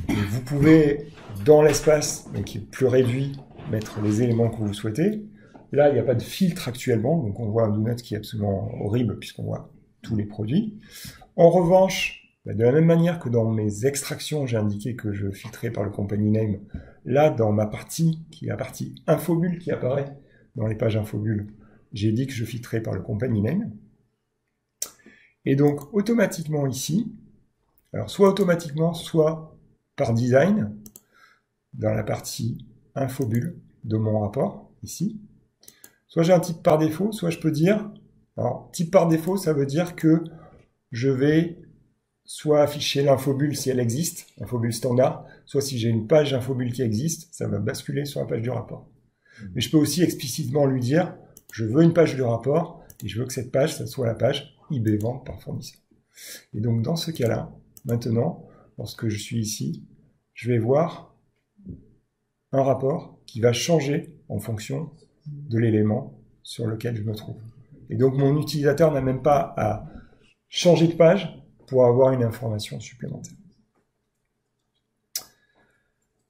S1: Et vous pouvez, dans l'espace, qui est plus réduit, mettre les éléments que vous souhaitez. Là, il n'y a pas de filtre actuellement. Donc on voit un donut qui est absolument horrible, puisqu'on voit tous les produits. En revanche, de la même manière que dans mes extractions, j'ai indiqué que je filtrais par le company name. Là, dans ma partie, qui est la partie infobulle qui apparaît dans les pages infobulle, j'ai dit que je filtrais par le company name. Et donc, automatiquement ici, alors soit automatiquement, soit par design, dans la partie infobulle de mon rapport, ici, soit j'ai un type par défaut, soit je peux dire, alors type par défaut, ça veut dire que je vais soit afficher l'infobulle si elle existe, infobulle standard, soit si j'ai une page infobulle qui existe, ça va basculer sur la page du rapport. Mais je peux aussi explicitement lui dire, je veux une page du rapport, et je veux que cette page, ça soit la page eBay vente par fournisseur. Et donc dans ce cas-là, maintenant, lorsque je suis ici, je vais voir un rapport qui va changer en fonction de l'élément sur lequel je me trouve. Et donc mon utilisateur n'a même pas à changer de page pour avoir une information supplémentaire.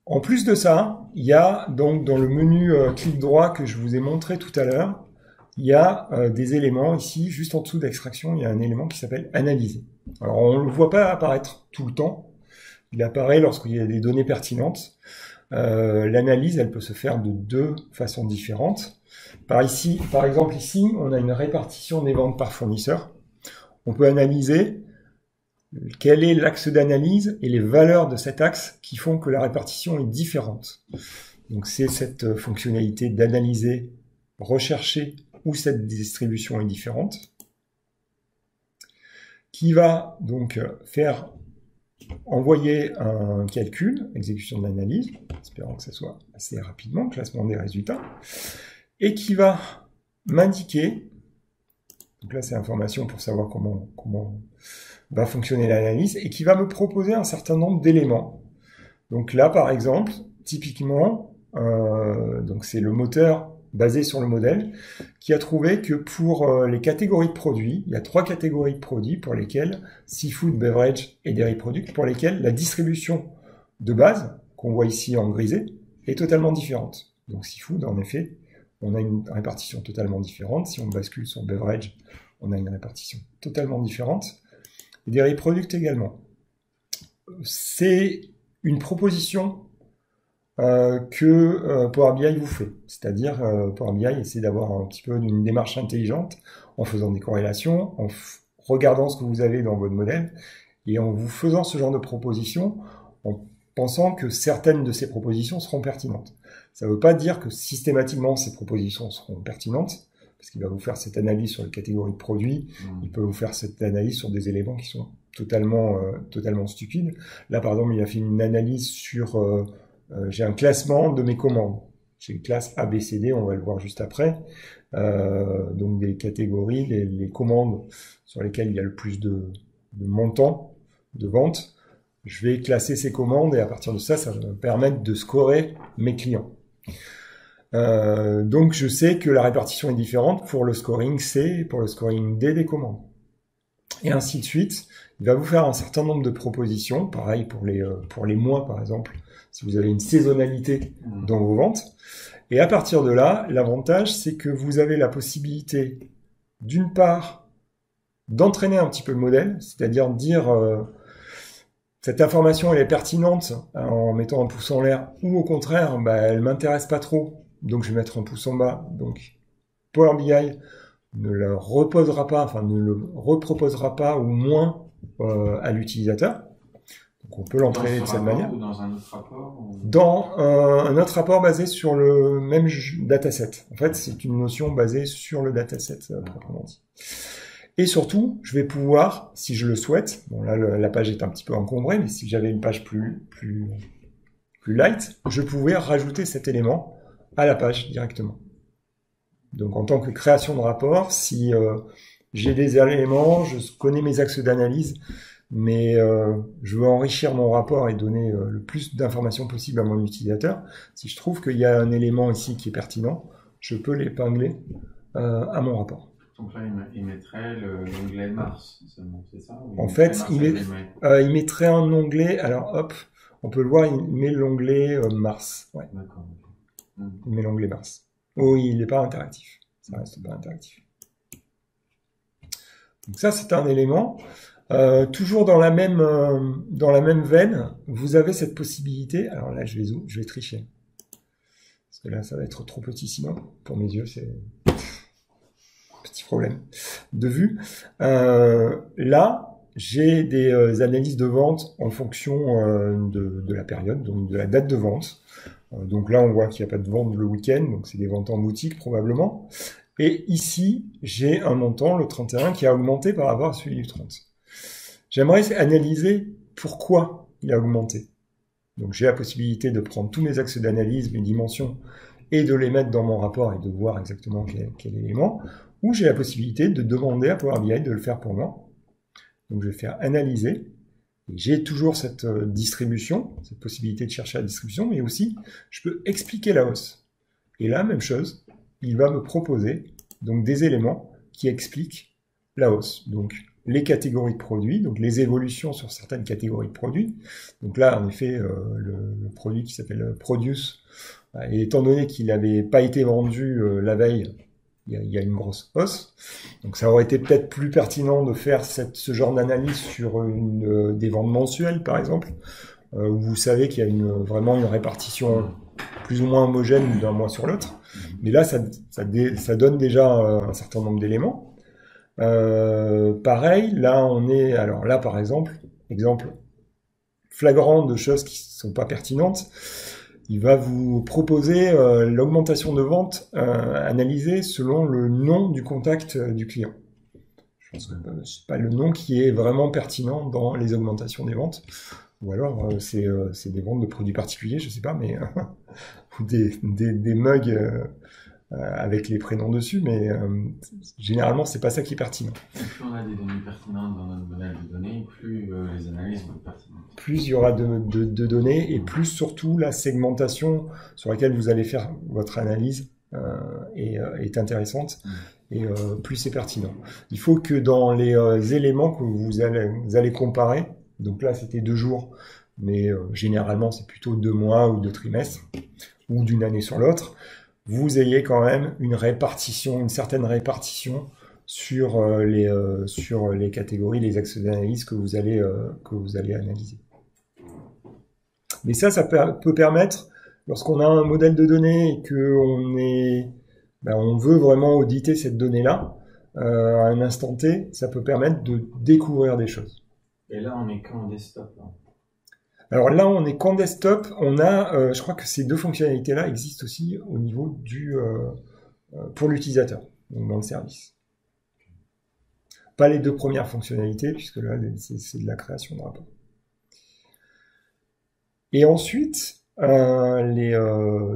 S1: En plus de ça, il y a donc dans le menu clic droit que je vous ai montré tout à l'heure, il y a des éléments ici, juste en dessous d'extraction, il y a un élément qui s'appelle analyser. Alors on ne le voit pas apparaître tout le temps, il apparaît lorsqu'il y a des données pertinentes. L'analyse, elle peut se faire de deux façons différentes. Par exemple ici, on a une répartition des ventes par fournisseur. On peut analyser quel est l'axe d'analyse et les valeurs de cet axe qui font que la répartition est différente. Donc c'est cette fonctionnalité d'analyser, rechercher où cette distribution est différente, qui va donc faire envoyer un calcul, exécution de l'analyse, espérons que ça soit assez rapidement, classement des résultats, et qui va m'indiquer, donc là c'est l'information pour savoir comment va fonctionner l'analyse, et qui va me proposer un certain nombre d'éléments. Donc là par exemple, typiquement, donc c'est le moteur basé sur le modèle, qui a trouvé que pour les catégories de produits, il y a 3 catégories de produits pour lesquelles seafood, beverage et dairy products, pour lesquelles la distribution de base, qu'on voit ici en grisé, est totalement différente. Donc seafood, en effet, on a une répartition totalement différente. Si on bascule sur beverage, on a une répartition totalement différente. Et dairy products également. C'est une proposition que Power BI vous fait. C'est-à-dire, Power BI essaie d'avoir un petit peu une démarche intelligente en faisant des corrélations, en regardant ce que vous avez dans votre modèle, et en vous faisant ce genre de proposition, en pensant que certaines de ces propositions seront pertinentes. Ça ne veut pas dire que systématiquement ces propositions seront pertinentes, parce qu'il va vous faire cette analyse sur les catégories de produits, il peut vous faire cette analyse sur des éléments qui sont totalement stupides. Là, par exemple, il a fait une analyse sur j'ai un classement de mes commandes. J'ai une classe A, B, C, D, on va le voir juste après. Donc des catégories, les commandes sur lesquelles il y a le plus de montants de vente. Je vais classer ces commandes et à partir de ça, ça va me permettre de scorer mes clients. Donc je sais que la répartition est différente pour le scoring C et pour le scoring D des commandes. Et ainsi de suite. Il va vous faire un certain nombre de propositions, pareil pour les mois par exemple, si vous avez une saisonnalité dans vos ventes. Et à partir de là, l'avantage c'est que vous avez la possibilité, d'une part, d'entraîner un petit peu le modèle, c'est-à-dire dire cette information elle est pertinente en mettant un pouce en l'air, ou au contraire, elle m'intéresse pas trop, donc je vais mettre un pouce en bas. Donc Power BI ne le reposera pas, enfin ne le reproposera pas ou moins à l'utilisateur. Donc on peut l'entraîner de cette manière.
S6: Ou dans un autre rapport ou...
S1: Dans un autre rapport basé sur le même dataset. En fait, c'est une notion basée sur le dataset proprement dit. Et surtout, je vais pouvoir, si je le souhaite, bon là la page est un petit peu encombrée, mais si j'avais une page plus light, je pouvais rajouter cet élément à la page directement. Donc en tant que création de rapport, si j'ai des éléments, je connais mes axes d'analyse, mais je veux enrichir mon rapport et donner le plus d'informations possible à mon utilisateur, si je trouve qu'il y a un élément ici qui est pertinent, je peux l'épingler à mon rapport.
S6: Donc là, il mettrait l'onglet Mars seulement, c'est ça?
S1: En fait, il mettrait un onglet, alors hop, on peut le voir, il met l'onglet Mars. Ouais.
S6: D'accord.
S1: Il met l'onglet Mars. Oh, il n'est pas interactif. Ça reste pas interactif. Donc ça, c'est un élément. Toujours dans la même veine, vous avez cette possibilité. Alors là, je vais tricher. Parce que là, ça va être trop petit sinon. Pour mes yeux, c'est petit problème de vue. Là, j'ai des analyses de vente en fonction de la période, donc de la date de vente. Donc là, on voit qu'il n'y a pas de vente le week-end, donc c'est des ventes en boutique probablement. Et ici, j'ai un montant, le 31, qui a augmenté par rapport à celui du 30. J'aimerais analyser pourquoi il a augmenté. Donc j'ai la possibilité de prendre tous mes axes d'analyse, mes dimensions, et de les mettre dans mon rapport et de voir exactement quel élément. Ou j'ai la possibilité de demander à Power BI de le faire pour moi. Donc je vais faire analyser. J'ai toujours cette distribution, cette possibilité de chercher la distribution, mais aussi je peux expliquer la hausse. Et là, même chose, il va me proposer donc des éléments qui expliquent la hausse. Donc les catégories de produits, donc les évolutions sur certaines catégories de produits. Donc là, en effet, le produit qui s'appelle Produce, et étant donné qu'il n'avait pas été vendu la veille, il y a une grosse hausse. Donc ça aurait été peut-être plus pertinent de faire ce genre d'analyse sur des ventes mensuelles, par exemple, où vous savez qu'il y a vraiment une répartition plus ou moins homogène d'un mois sur l'autre. Mais là, ça donne déjà un certain nombre d'éléments. Pareil, là, alors là, par exemple flagrant de choses qui sont pas pertinentes, il va vous proposer l'augmentation de vente analysée selon le nom du contact du client. Je pense que c'est pas le nom qui est vraiment pertinent dans les augmentations des ventes. Ou alors c'est des ventes de produits particuliers, je sais pas, mais ou des mugs avec les prénoms dessus, mais généralement c'est pas ça qui est pertinent.
S6: Plus on a des données pertinentes dans notre modèle de données, plus les analyses vont être pertinentes.
S1: Plus il y aura de données et plus surtout la segmentation sur laquelle vous allez faire votre analyse est intéressante et plus c'est pertinent. Il faut que dans les éléments que vous allez comparer, donc là c'était 2 jours, mais généralement c'est plutôt 2 mois ou 2 trimestres ou d'une année sur l'autre, vous ayez quand même une certaine répartition sur les catégories, les axes d'analyse que vous allez analyser. Mais ça peut permettre, lorsqu'on a un modèle de données et on veut vraiment auditer cette donnée-là, à un instant T, ça peut permettre de découvrir des choses.
S6: Et là, on est qu'en desktop, là.
S1: Alors là, on est qu'en desktop. On a, je crois que ces deux fonctionnalités-là existent aussi au niveau pour l'utilisateur, donc dans le service. Pas les deux premières fonctionnalités, puisque là, c'est de la création de rapport. Et ensuite, les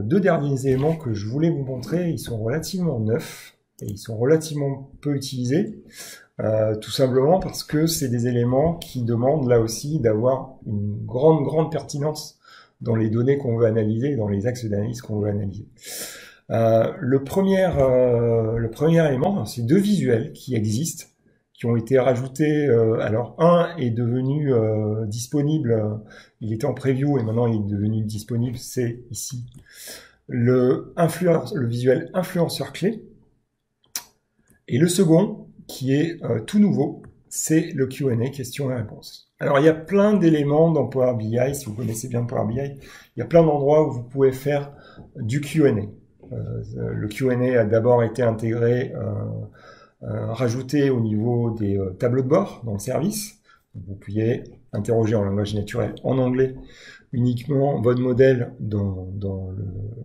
S1: deux derniers éléments que je voulais vous montrer, ils sont relativement neufs et ils sont relativement peu utilisés. Tout simplement parce que c'est des éléments qui demandent là aussi d'avoir une grande pertinence dans les données qu'on veut analyser, dans les axes d'analyse qu'on veut analyser. Le premier élément, c'est deux visuels qui existent, qui ont été rajoutés. Alors un est devenu disponible, il était en preview et maintenant il est devenu disponible, c'est ici le visuel influenceur clé. Et le second, qui est tout nouveau, c'est le Q&A, questions et réponses. Alors il y a plein d'éléments dans Power BI, si vous connaissez bien Power BI, il y a plein d'endroits où vous pouvez faire du Q&A. Le Q&A a d'abord été intégré, rajouté au niveau des tableaux de bord dans le service. Vous pouviez interroger en langage naturel en anglais uniquement votre modèle dans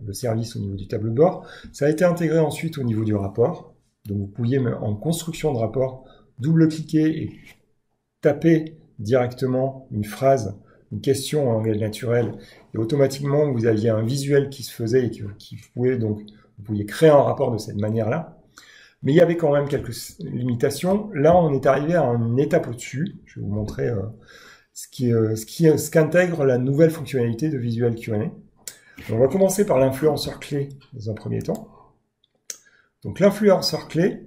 S1: le service au niveau du tableau de bord. Ça a été intégré ensuite au niveau du rapport. Donc vous pouviez, en construction de rapport, double-cliquer et taper directement une phrase, une question en langage naturel, et automatiquement vous aviez un visuel qui se faisait et qui pouvait donc vous pouviez créer un rapport de cette manière-là. Mais il y avait quand même quelques limitations. Là, on est arrivé à une étape au-dessus. Je vais vous montrer ce qu'intègre la nouvelle fonctionnalité de Visual Q&A. On va commencer par l'influenceur clé dans un premier temps. Donc l'influenceur clé,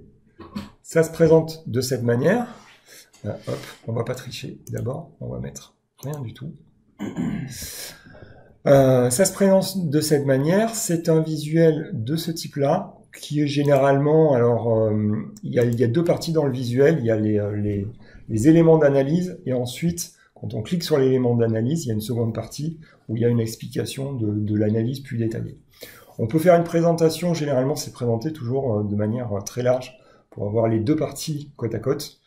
S1: ça se présente de cette manière. Hop, on va pas tricher. D'abord, on va mettre rien du tout. Ça se présente de cette manière. C'est un visuel de ce type-là qui est généralement... Alors, il y a deux parties dans le visuel. Il y a les éléments d'analyse et ensuite, quand on clique sur l'élément d'analyse, il y a une seconde partie où il y a une explication de l'analyse plus détaillée. On peut faire une présentation, généralement c'est présenté toujours de manière très large pour avoir les deux parties côte à côte.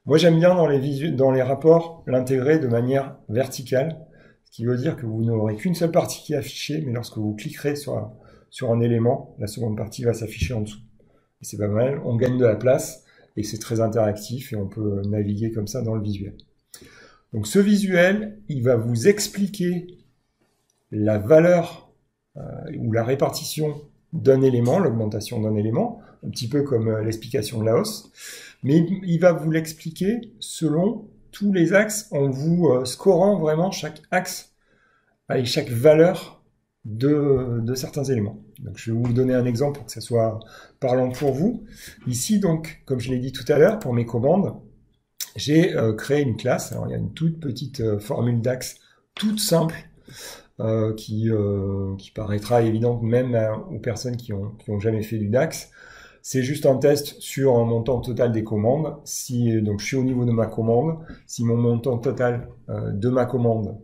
S1: Moi j'aime bien dans les rapports l'intégrer de manière verticale, ce qui veut dire que vous n'aurez qu'une seule partie qui est affichée, mais lorsque vous cliquerez sur un élément, la seconde partie va s'afficher en dessous. Et c'est pas mal, on gagne de la place et c'est très interactif et on peut naviguer comme ça dans le visuel. Donc ce visuel, il va vous expliquer la valeur ou la répartition d'un élément, l'augmentation d'un élément, un petit peu comme l'explication de la hausse, mais il va vous l'expliquer selon tous les axes en vous scorant vraiment chaque axe et chaque valeur de certains éléments. Donc je vais vous donner un exemple pour que ça soit parlant pour vous. Ici, donc, comme je l'ai dit tout à l'heure, pour mes commandes, j'ai créé une classe. Alors il y a une toute petite formule d'axe toute simple, qui paraîtra évidente même aux personnes qui ont jamais fait du DAX. C'est juste un test sur un montant total des commandes. Donc je suis au niveau de ma commande, si mon montant total de ma commande,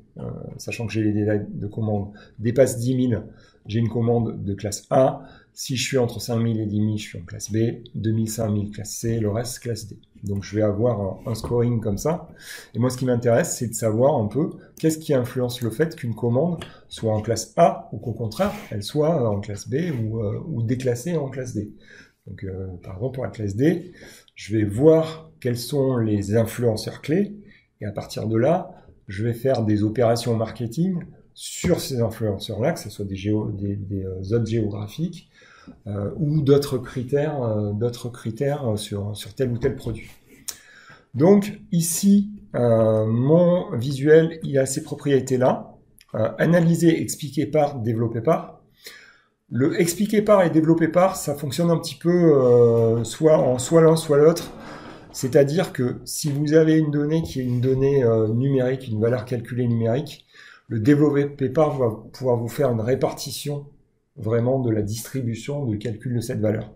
S1: sachant que j'ai les détails de commande, dépasse 10 000, j'ai une commande de classe A. Si je suis entre 5 000 et 10 000, je suis en classe B. 2 000, 5 000, classe C. Le reste, classe D. Donc, je vais avoir un scoring comme ça. Et moi, ce qui m'intéresse, c'est de savoir un peu qu'est-ce qui influence le fait qu'une commande soit en classe A ou qu'au contraire, elle soit en classe B ou déclassée en classe D. Donc, par exemple, pour la classe D, je vais voir quels sont les influenceurs clés. Et à partir de là, je vais faire des opérations marketing sur ces influenceurs-là, que ce soit des zones géographiques ou d'autres critères sur tel ou tel produit. Donc ici, mon visuel, il a ces propriétés-là. Analyser, expliquer par, développer par. Le expliquer par et développer par, ça fonctionne un petit peu soit l'un, soit l'autre. C'est-à-dire que si vous avez une donnée qui est une donnée numérique, une valeur calculée numérique, le développer par va pouvoir vous faire une répartition vraiment de la distribution, du calcul de cette valeur.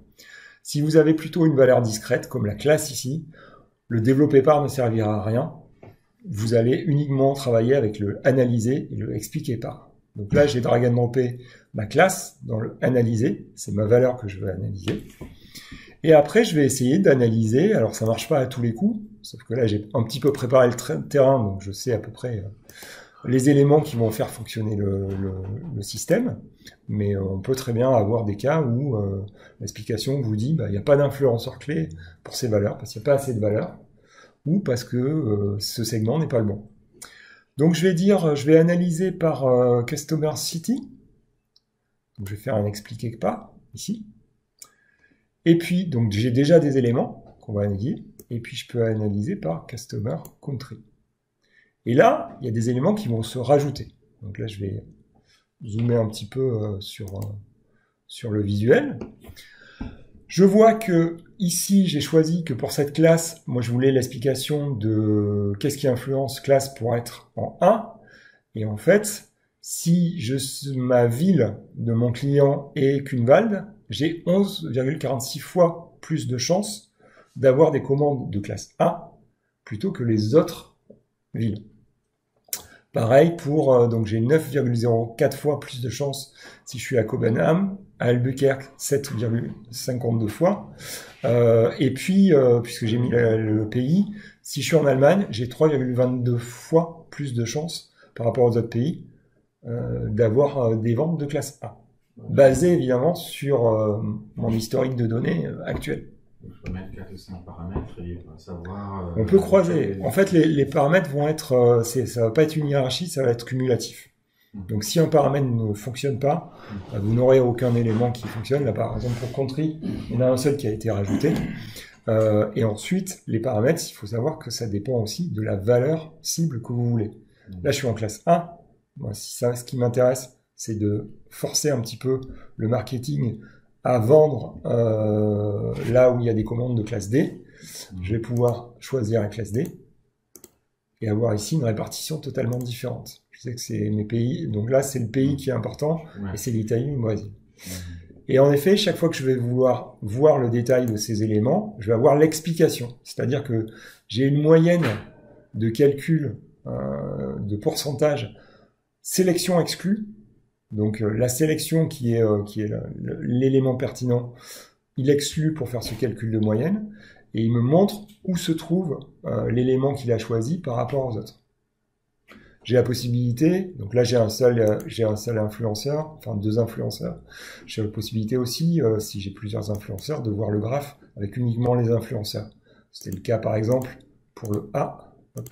S1: Si vous avez plutôt une valeur discrète, comme la classe ici, le développer par ne servira à rien. Vous allez uniquement travailler avec le analyser et le expliquer par. Donc là, j'ai drag and droppé ma classe dans le analyser, c'est ma valeur que je veux analyser. Et après, je vais essayer d'analyser. Alors, ça marche pas à tous les coups, sauf que là, j'ai un petit peu préparé le terrain, donc je sais à peu près les éléments qui vont faire fonctionner le système, mais on peut très bien avoir des cas où l'explication vous dit il n'y a pas d'influenceur clé pour ces valeurs, parce qu'il n'y a pas assez de valeurs, ou parce que ce segment n'est pas le bon. Donc je vais analyser par Customer City. Donc, je vais faire un expliquer que pas, ici. Et puis, donc j'ai déjà des éléments qu'on va analyser, et puis je peux analyser par Customer Country. Et là, il y a des éléments qui vont se rajouter. Donc là, je vais zoomer un petit peu sur le visuel. Je vois que ici, j'ai choisi que pour cette classe, moi je voulais l'explication de qu'est-ce qui influence classe pour être en 1. Et en fait, si ma ville de mon client est Kunwald, j'ai 11,46 fois plus de chances d'avoir des commandes de classe A plutôt que les autres villes. Pareil pour, donc j'ai 9,04 fois plus de chances si je suis à Copenhague, à Albuquerque 7,52 fois, et puis, puisque j'ai mis le pays, si je suis en Allemagne, j'ai 3,22 fois plus de chances par rapport aux autres pays d'avoir des ventes de classe A, basé évidemment sur mon historique de données actuel.
S6: Il faut mettre 4 ou 5 paramètres et savoir...
S1: On peut croiser. En fait, les paramètres vont être... ça va pas être une hiérarchie, ça va être cumulatif. Donc si un paramètre ne fonctionne pas, vous n'aurez aucun élément qui fonctionne. Là, par exemple, pour Country, il y en a un seul qui a été rajouté. Et ensuite, les paramètres, il faut savoir que ça dépend aussi de la valeur cible que vous voulez. Là, je suis en classe 1. Moi, ce qui m'intéresse, c'est de forcer un petit peu le marketing à vendre là où il y a des commandes de classe D. Je vais pouvoir choisir la classe D et avoir ici une répartition totalement différente. Je sais que c'est mes pays, donc là c'est le pays qui est important, et c'est l'Italie ou le Brésil. Et en effet, chaque fois que je vais vouloir voir le détail de ces éléments, je vais avoir l'explication. C'est-à-dire que j'ai une moyenne de calcul de pourcentage sélection exclue. Donc la sélection qui est l'élément pertinent, il exclut pour faire ce calcul de moyenne, et il me montre où se trouve l'élément qu'il a choisi par rapport aux autres. J'ai la possibilité, donc là j'ai un seul influenceur, enfin 2 influenceurs. J'ai la possibilité aussi, si j'ai plusieurs influenceurs, de voir le graphe avec uniquement les influenceurs. C'était le cas par exemple pour le A. Hop.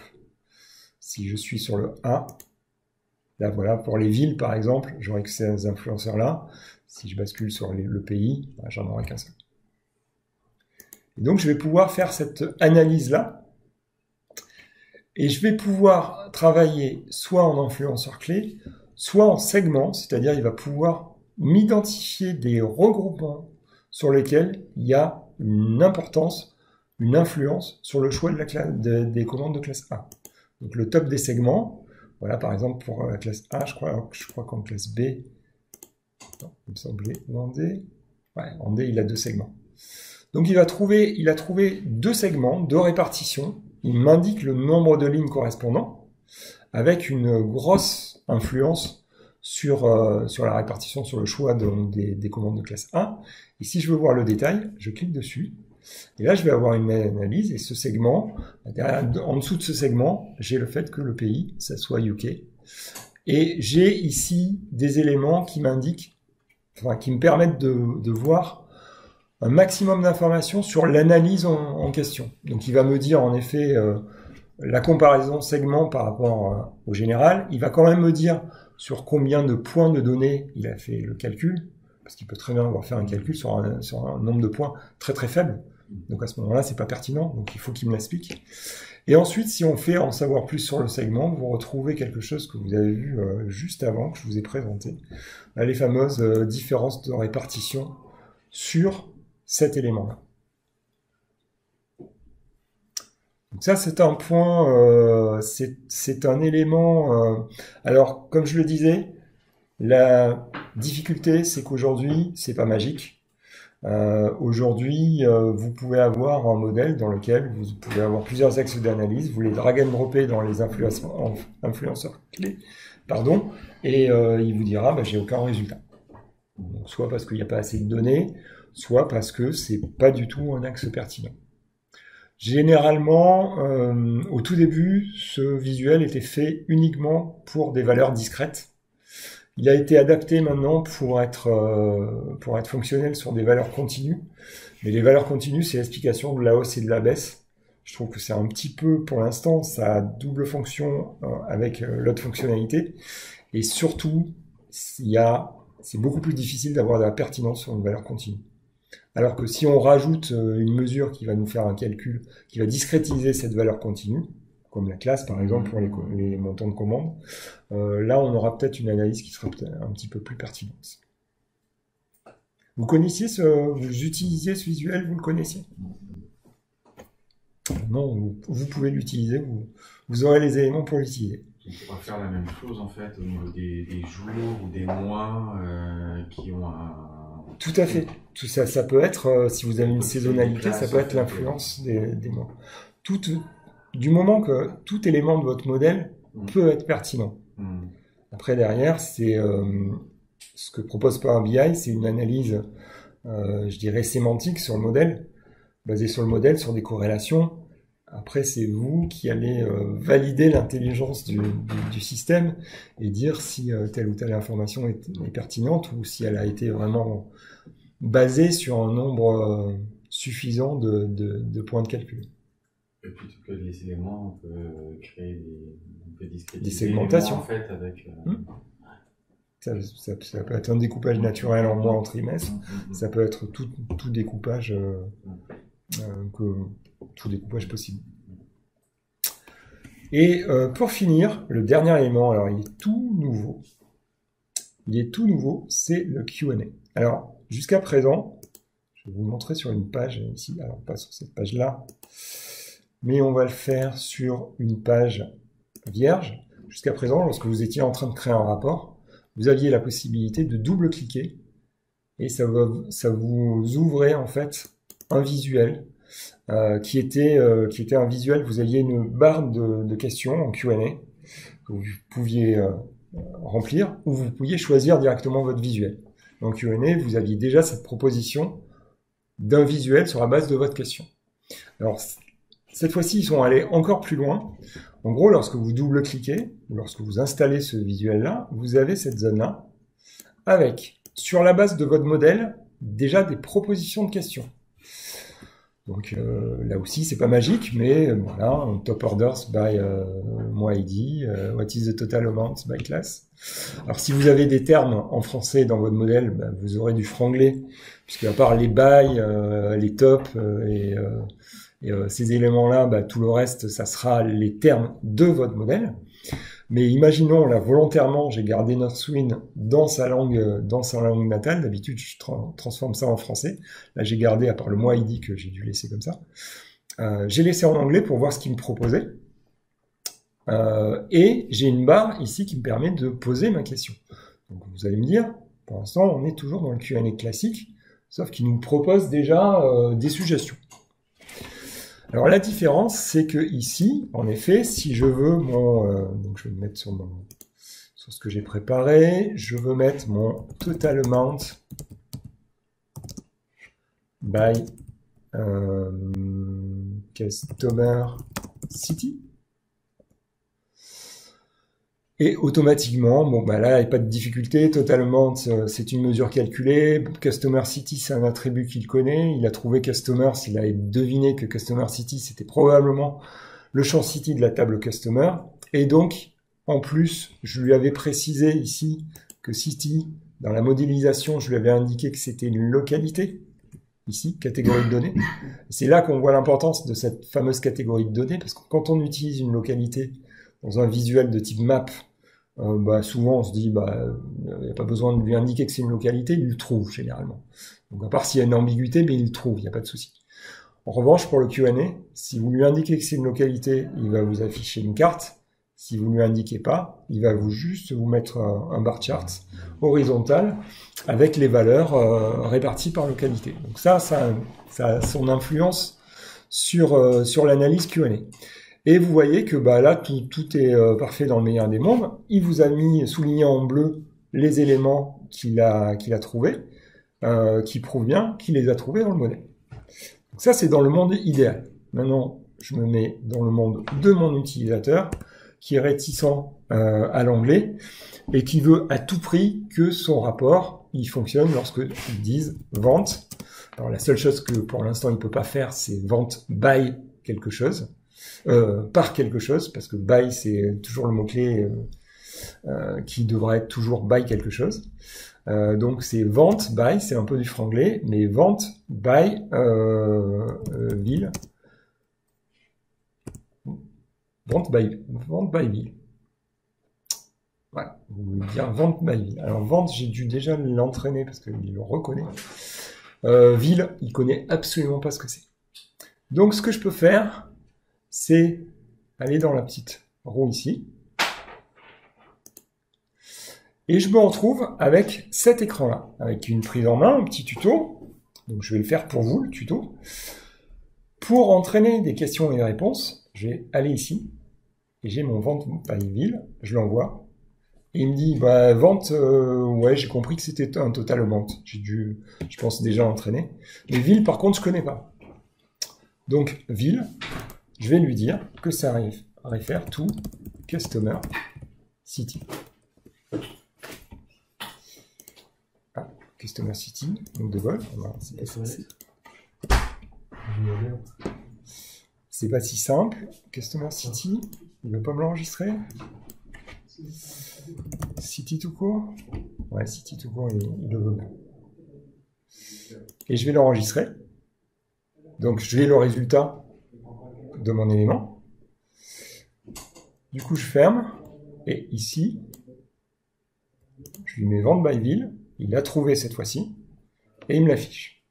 S1: Si je suis sur le A, là voilà, pour les villes par exemple, j'aurai que ces influenceurs-là. Si je bascule sur le pays, j'en aurai qu'un seul. Et donc je vais pouvoir faire cette analyse-là. Et je vais pouvoir travailler soit en influenceur clé, soit en segment, c'est-à-dire il va pouvoir m'identifier des regroupements sur lesquels il y a une importance, une influence sur le choix des commandes de classe A. Donc le top des segments, voilà par exemple pour la classe A, je crois qu'en classe B, non, il me semblait en D, ouais, en D il a 2 segments. Donc il a trouvé 2 segments, 2 répartitions. Il m'indique le nombre de lignes correspondant, avec une grosse influence sur la répartition, sur le choix des commandes de classe A. Et si je veux voir le détail, je clique dessus. Et là, je vais avoir une analyse. Et ce segment, en dessous de ce segment, j'ai le fait que le pays, ça soit UK. Et j'ai ici des éléments qui m'indiquent, enfin, qui me permettent de voir un maximum d'informations sur l'analyse en question. Donc il va me dire en effet la comparaison segment par rapport au général. Il va quand même me dire sur combien de points de données il a fait le calcul, parce qu'il peut très bien avoir fait un calcul sur un nombre de points très très faible. Donc à ce moment-là, c'est pas pertinent, donc il faut qu'il me l'explique. Et ensuite, si on fait en savoir plus sur le segment, vous retrouvez quelque chose que vous avez vu juste avant, que je vous ai présenté, les fameuses différences de répartition sur cet élément-là. Donc ça, c'est un point, c'est un élément... alors, comme je le disais, la difficulté, c'est qu'aujourd'hui, c'est pas magique. Aujourd'hui, vous pouvez avoir un modèle dans lequel vous pouvez avoir plusieurs axes d'analyse, vous les drag and dropper dans les influenceurs clés, pardon, et il vous dira, j'ai aucun résultat. Donc, soit parce qu'il n'y a pas assez de données, soit parce que c'est pas du tout un axe pertinent. Généralement, au tout début, ce visuel était fait uniquement pour des valeurs discrètes. Il a été adapté maintenant pour être fonctionnel sur des valeurs continues. Mais les valeurs continues, c'est l'explication de la hausse et de la baisse. Je trouve que c'est un petit peu, pour l'instant, ça a double fonction avec l'autre fonctionnalité. Et surtout, c'est beaucoup plus difficile d'avoir de la pertinence sur une valeur continue. Alors que si on rajoute une mesure qui va nous faire un calcul, qui va discrétiser cette valeur continue, comme la classe par exemple pour les montants de commandes, là on aura peut-être une analyse qui sera peut-être un petit peu plus pertinente. Vous utilisiez ce visuel, vous le connaissiez? Non, vous pouvez l'utiliser, vous aurez les éléments pour l'utiliser.
S6: On pourra faire la même chose en fait au niveau des jours ou des mois qui ont un...
S1: Tout à fait. Tout ça, ça peut être, si vous avez une saisonnalité, ça peut être l'influence des mois. Du moment que tout élément de votre modèle peut être pertinent. Après, derrière, c'est ce que propose Power BI, c'est une analyse, je dirais, sémantique sur le modèle, basée sur le modèle, sur des corrélations. Après, c'est vous qui allez valider l'intelligence du système et dire si telle ou telle information est pertinente ou si elle a été vraiment basée sur un nombre suffisant de points de calcul.
S6: Et puis, tout les éléments, on peut créer
S1: des segmentations.
S6: En fait, avec,
S1: ça peut être un découpage naturel en mois, en trimestre. Ça peut être tout découpage tout découpage possible. Et pour finir, le dernier élément, alors il est tout nouveau. C'est le Q&A. Alors, jusqu'à présent, je vais vous le montrer sur une page ici, alors pas sur cette page-là, mais on va le faire sur une page vierge. Jusqu'à présent, lorsque vous étiez en train de créer un rapport, vous aviez la possibilité de double-cliquer et ça vous ouvrait en fait un visuel qui était un visuel. Vous aviez une barre de questions en Q&A que vous pouviez remplir ou vous pouviez choisir directement votre visuel. Dans Q&A, vous aviez déjà cette proposition d'un visuel sur la base de votre question. Alors, cette fois-ci, ils sont allés encore plus loin. En gros, lorsque vous double-cliquez, lorsque vous installez ce visuel-là, vous avez cette zone-là avec, sur la base de votre modèle, déjà des propositions de questions. Donc là aussi, c'est pas magique, mais voilà, top orders by moi ID, what is the total amount by class. Alors si vous avez des termes en français dans votre modèle, ben, vous aurez du franglais, puisque à part les by, les top et ces éléments-là, ben, tout le reste, ça sera les termes de votre modèle. Mais imaginons, là, volontairement, j'ai gardé NorthWind dans sa langue natale. D'habitude, je transforme ça en français. Là, j'ai gardé, à part le moi ID que j'ai dû laisser comme ça. J'ai laissé en anglais pour voir ce qu'il me proposait. Et j'ai une barre ici qui me permet de poser ma question. Donc, vous allez me dire, pour l'instant, on est toujours dans le Q&A classique, sauf qu'il nous propose déjà des suggestions. Alors la différence, c'est que ici, en effet, si je veux donc je vais me mettre sur ce que j'ai préparé, je veux mettre mon total amount by customer city. Et automatiquement, bon bah là, il n'y a pas de difficulté, total amount, c'est une mesure calculée, customer city, c'est un attribut qu'il connaît, il a trouvé customer, s'il avait deviné que customer city, c'était probablement le champ city de la table customer, et donc, en plus, je lui avais précisé ici que city, dans la modélisation, je lui avais indiqué que c'était une localité, ici, catégorie de données. C'est là qu'on voit l'importance de cette fameuse catégorie de données, parce que quand on utilise une localité dans un visuel de type map, souvent on se dit il n'y a pas besoin de lui indiquer que c'est une localité, il le trouve généralement. Donc à part s'il y a une ambiguïté, mais il le trouve, il n'y a pas de souci. En revanche, pour le Q&A, si vous lui indiquez que c'est une localité, il va vous afficher une carte. Si vous ne lui indiquez pas, il va juste vous mettre un bar chart horizontal avec les valeurs réparties par localité. Donc ça a son influence sur l'analyse Q&A. Et vous voyez que là, tout est parfait dans le meilleur des mondes. Il vous a mis souligné en bleu les éléments qu'il a trouvés, qui prouvent bien qu'il les a trouvés dans le modèle. Donc ça, c'est dans le monde idéal. maintenant, je me mets dans le monde de mon utilisateur qui est réticent à l'anglais et qui veut à tout prix que son rapport il fonctionne lorsque ils disent vente. Alors la seule chose que pour l'instant il peut pas faire, c'est vente by quelque chose, par quelque chose, parce que by c'est toujours le mot-clé qui devrait être toujours by quelque chose. Donc c'est vente by, c'est un peu du franglais, mais vente by ville. Vente by ville. Voilà, vous voulez dire vente by ville. Alors vente, j'ai dû déjà l'entraîner parce qu'il le reconnaît. Ville, il connaît absolument pas ce que c'est. Donc ce que je peux faire, c'est aller dans la petite roue ici. Et je me retrouve avec cet écran-là, avec une prise en main, un petit tuto. Donc je vais le faire pour vous, le tuto. Pour entraîner des questions et des réponses, je vais aller ici. Et j'ai mon vente by ville, je l'envoie. Et il me dit, bah, vente, ouais, j'ai compris que c'était un total vente. J'ai dû, je pense, déjà entraîner. Mais ville, par contre, je connais pas. Donc, ville, je vais lui dire que ça réfère to customer city. Ah, customer city, donc de vol. C'est pas si simple. Customer city, il veut pas me l'enregistrer. City tout court. Ouais, City tout court, il le veut bien. Et je vais l'enregistrer. Donc, je vais le résultat de mon élément. Du coup, je ferme. Et ici, je lui mets vente by ville. Il l'a trouvé cette fois-ci. Et il me l'affiche.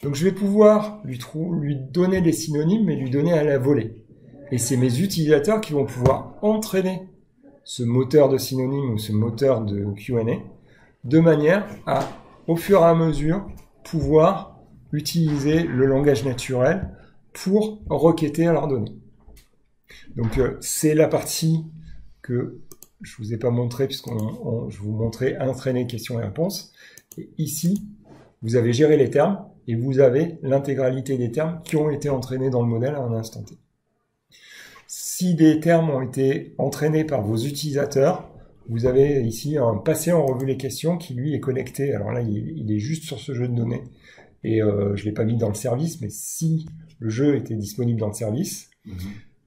S1: Donc, je vais pouvoir lui donner des synonymes, mais lui donner à la volée. Et c'est mes utilisateurs qui vont pouvoir entraîner ce moteur de synonymes ou ce moteur de Q&A de manière à, au fur et à mesure, pouvoir utiliser le langage naturel pour requêter à leurs données. Donc c'est la partie que je vous ai pas montré puisque je vous montrais entraîner questions et réponses. Et ici, vous avez géré les termes et vous avez l'intégralité des termes qui ont été entraînés dans le modèle à un instant T. Si des termes ont été entraînés par vos utilisateurs, vous avez ici un passé en revue les questions qui lui est connecté. Alors là, il est juste sur ce jeu de données et je l'ai pas mis dans le service, mais si le jeu était disponible dans le service,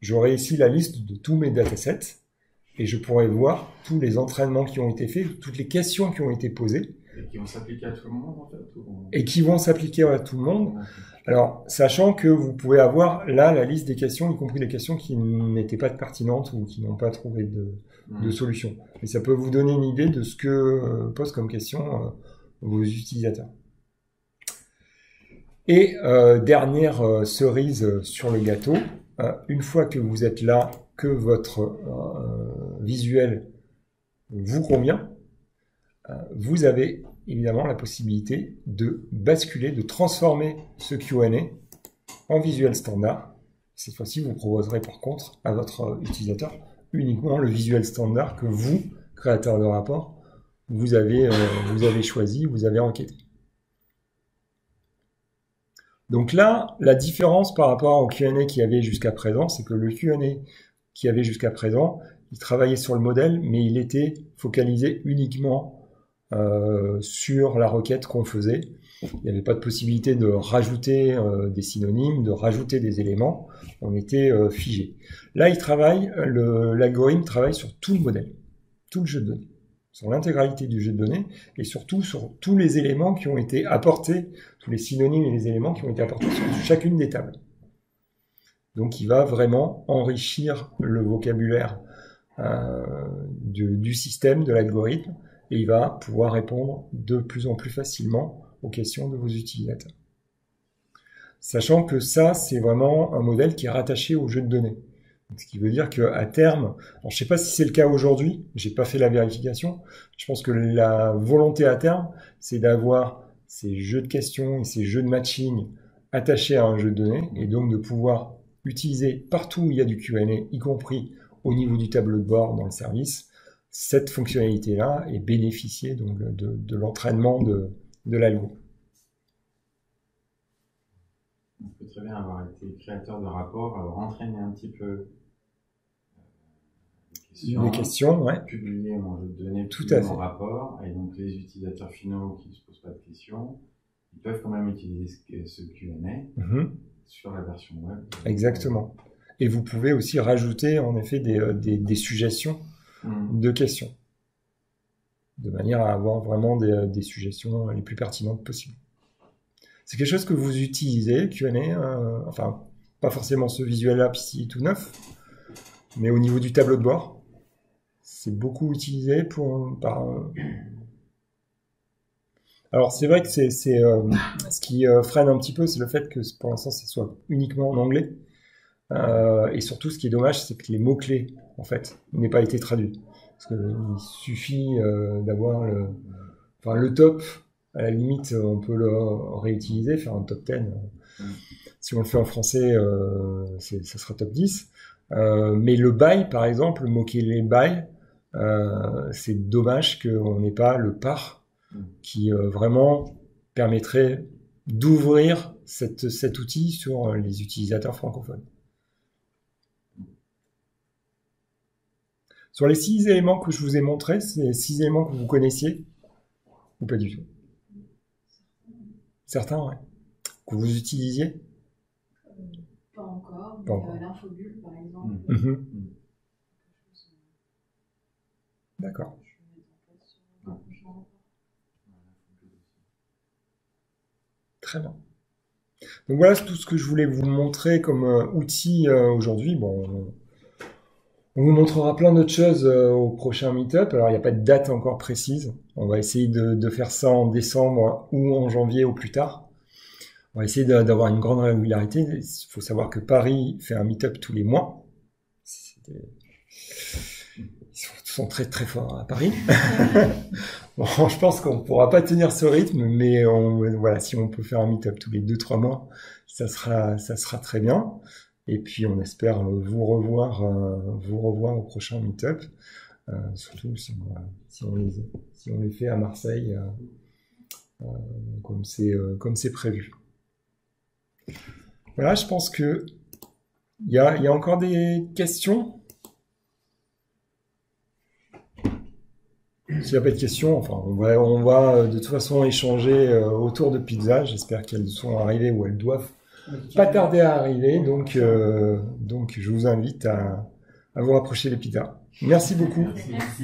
S1: j'aurais ici la liste de tous mes datasets et je pourrais voir tous les entraînements qui ont été faits, toutes les questions qui ont été posées.
S6: Et qui vont s'appliquer à tout le monde, en fait.
S1: Et qui vont s'appliquer à tout le monde. Alors, sachant que vous pouvez avoir là la liste des questions, y compris les questions qui n'étaient pas pertinentes ou qui n'ont pas trouvé de solution. Et ça peut vous donner une idée de ce que posent comme question vos utilisateurs. Et dernière cerise sur le gâteau, une fois que vous êtes là, que votre visuel vous convient, vous avez évidemment la possibilité de basculer, de transformer ce Q&A en visuel standard. Cette fois-ci, vous proposerez par contre à votre utilisateur uniquement le visuel standard que vous, créateur de rapport, vous avez choisi, vous avez enquêté. Donc là, la différence par rapport au Q&A qu'il y avait jusqu'à présent, c'est que le Q&A qu'il y avait jusqu'à présent, il travaillait sur le modèle, mais il était focalisé uniquement sur la requête qu'on faisait. Il n'y avait pas de possibilité de rajouter des synonymes, de rajouter des éléments. On était figé. Là, l'algorithme travaille sur tout le modèle, tout le jeu de données, sur l'intégralité du jeu de données et surtout sur tous les éléments qui ont été apportés, tous les synonymes et les éléments qui ont été apportés sur chacune des tables. Donc, il va vraiment enrichir le vocabulaire du système, de l'algorithme, et il va pouvoir répondre de plus en plus facilement aux questions de vos utilisateurs. Sachant que ça, c'est vraiment un modèle qui est rattaché au jeu de données. Donc, ce qui veut dire qu'à terme, alors je ne sais pas si c'est le cas aujourd'hui, j'ai pas fait la vérification, je pense que la volonté à terme, c'est d'avoir ces jeux de questions et ces jeux de matching attachés à un jeu de données, et donc de pouvoir utiliser partout où il y a du Q&A, y compris au niveau du tableau de bord dans le service, cette fonctionnalité-là et bénéficier donc de l'entraînement de l'algo.
S6: On peut très bien avoir été créateur de rapport, entraîner un petit peu
S1: les questions, ouais.
S6: Publier mon jeu de données,
S1: tout à
S6: mon
S1: fait.
S6: Rapport, et donc les utilisateurs finaux qui ne se posent pas de questions, ils peuvent quand même utiliser ce Q&A sur la version web.
S1: Exactement. Et vous pouvez aussi rajouter en effet des suggestions de questions, de manière à avoir vraiment des suggestions les plus pertinentes possibles. C'est quelque chose que vous utilisez, Q&A, enfin, pas forcément ce visuel-là, ici tout neuf, mais au niveau du tableau de bord, c'est beaucoup utilisé Alors c'est vrai que c'est ce qui freine un petit peu, c'est le fait que pour l'instant ça soit uniquement en anglais. Et surtout, ce qui est dommage, c'est que les mots-clés, en fait, n'aient pas été traduits. Parce qu'il suffit d'avoir le top. À la limite, on peut le réutiliser, faire un top 10. Si on le fait en français, ça sera top 10. Mais le by, par exemple, le mot-clé by, c'est dommage qu'on n'ait pas le par qui vraiment permettrait d'ouvrir cet outil sur les utilisateurs francophones. Sur les 6 éléments que je vous ai montrés, c'est 6 éléments que vous connaissiez ou pas du tout? Certains, ouais. Que vous utilisiez?
S4: Pas encore, mais l'infobulle, par exemple.
S1: D'accord. Très bien. Donc voilà tout ce que je voulais vous montrer comme outil aujourd'hui. Bon, on vous montrera plein d'autres choses au prochain meet-up. Alors, il n'y a pas de date encore précise. On va essayer de faire ça en décembre ou en janvier au plus tard. On va essayer d'avoir une grande régularité. Il faut savoir que Paris fait un meet-up tous les mois. Ils sont très très forts à Paris. Bon, je pense qu'on ne pourra pas tenir ce rythme, mais voilà, si on peut faire un meet-up tous les 2-3 mois, ça sera très bien. Et puis on espère vous revoir au prochain meet-up, surtout si on les fait à Marseille, comme c'est prévu. Voilà, je pense que il y a encore des questions. S'il n'y a pas de questions, enfin, on va de toute façon échanger autour de pizza. J'espère qu'elles sont arrivées ou elles doivent pas tarder à arriver. Donc je vous invite à vous rapprocher des pizzas. Merci beaucoup.
S4: Merci.
S1: Merci.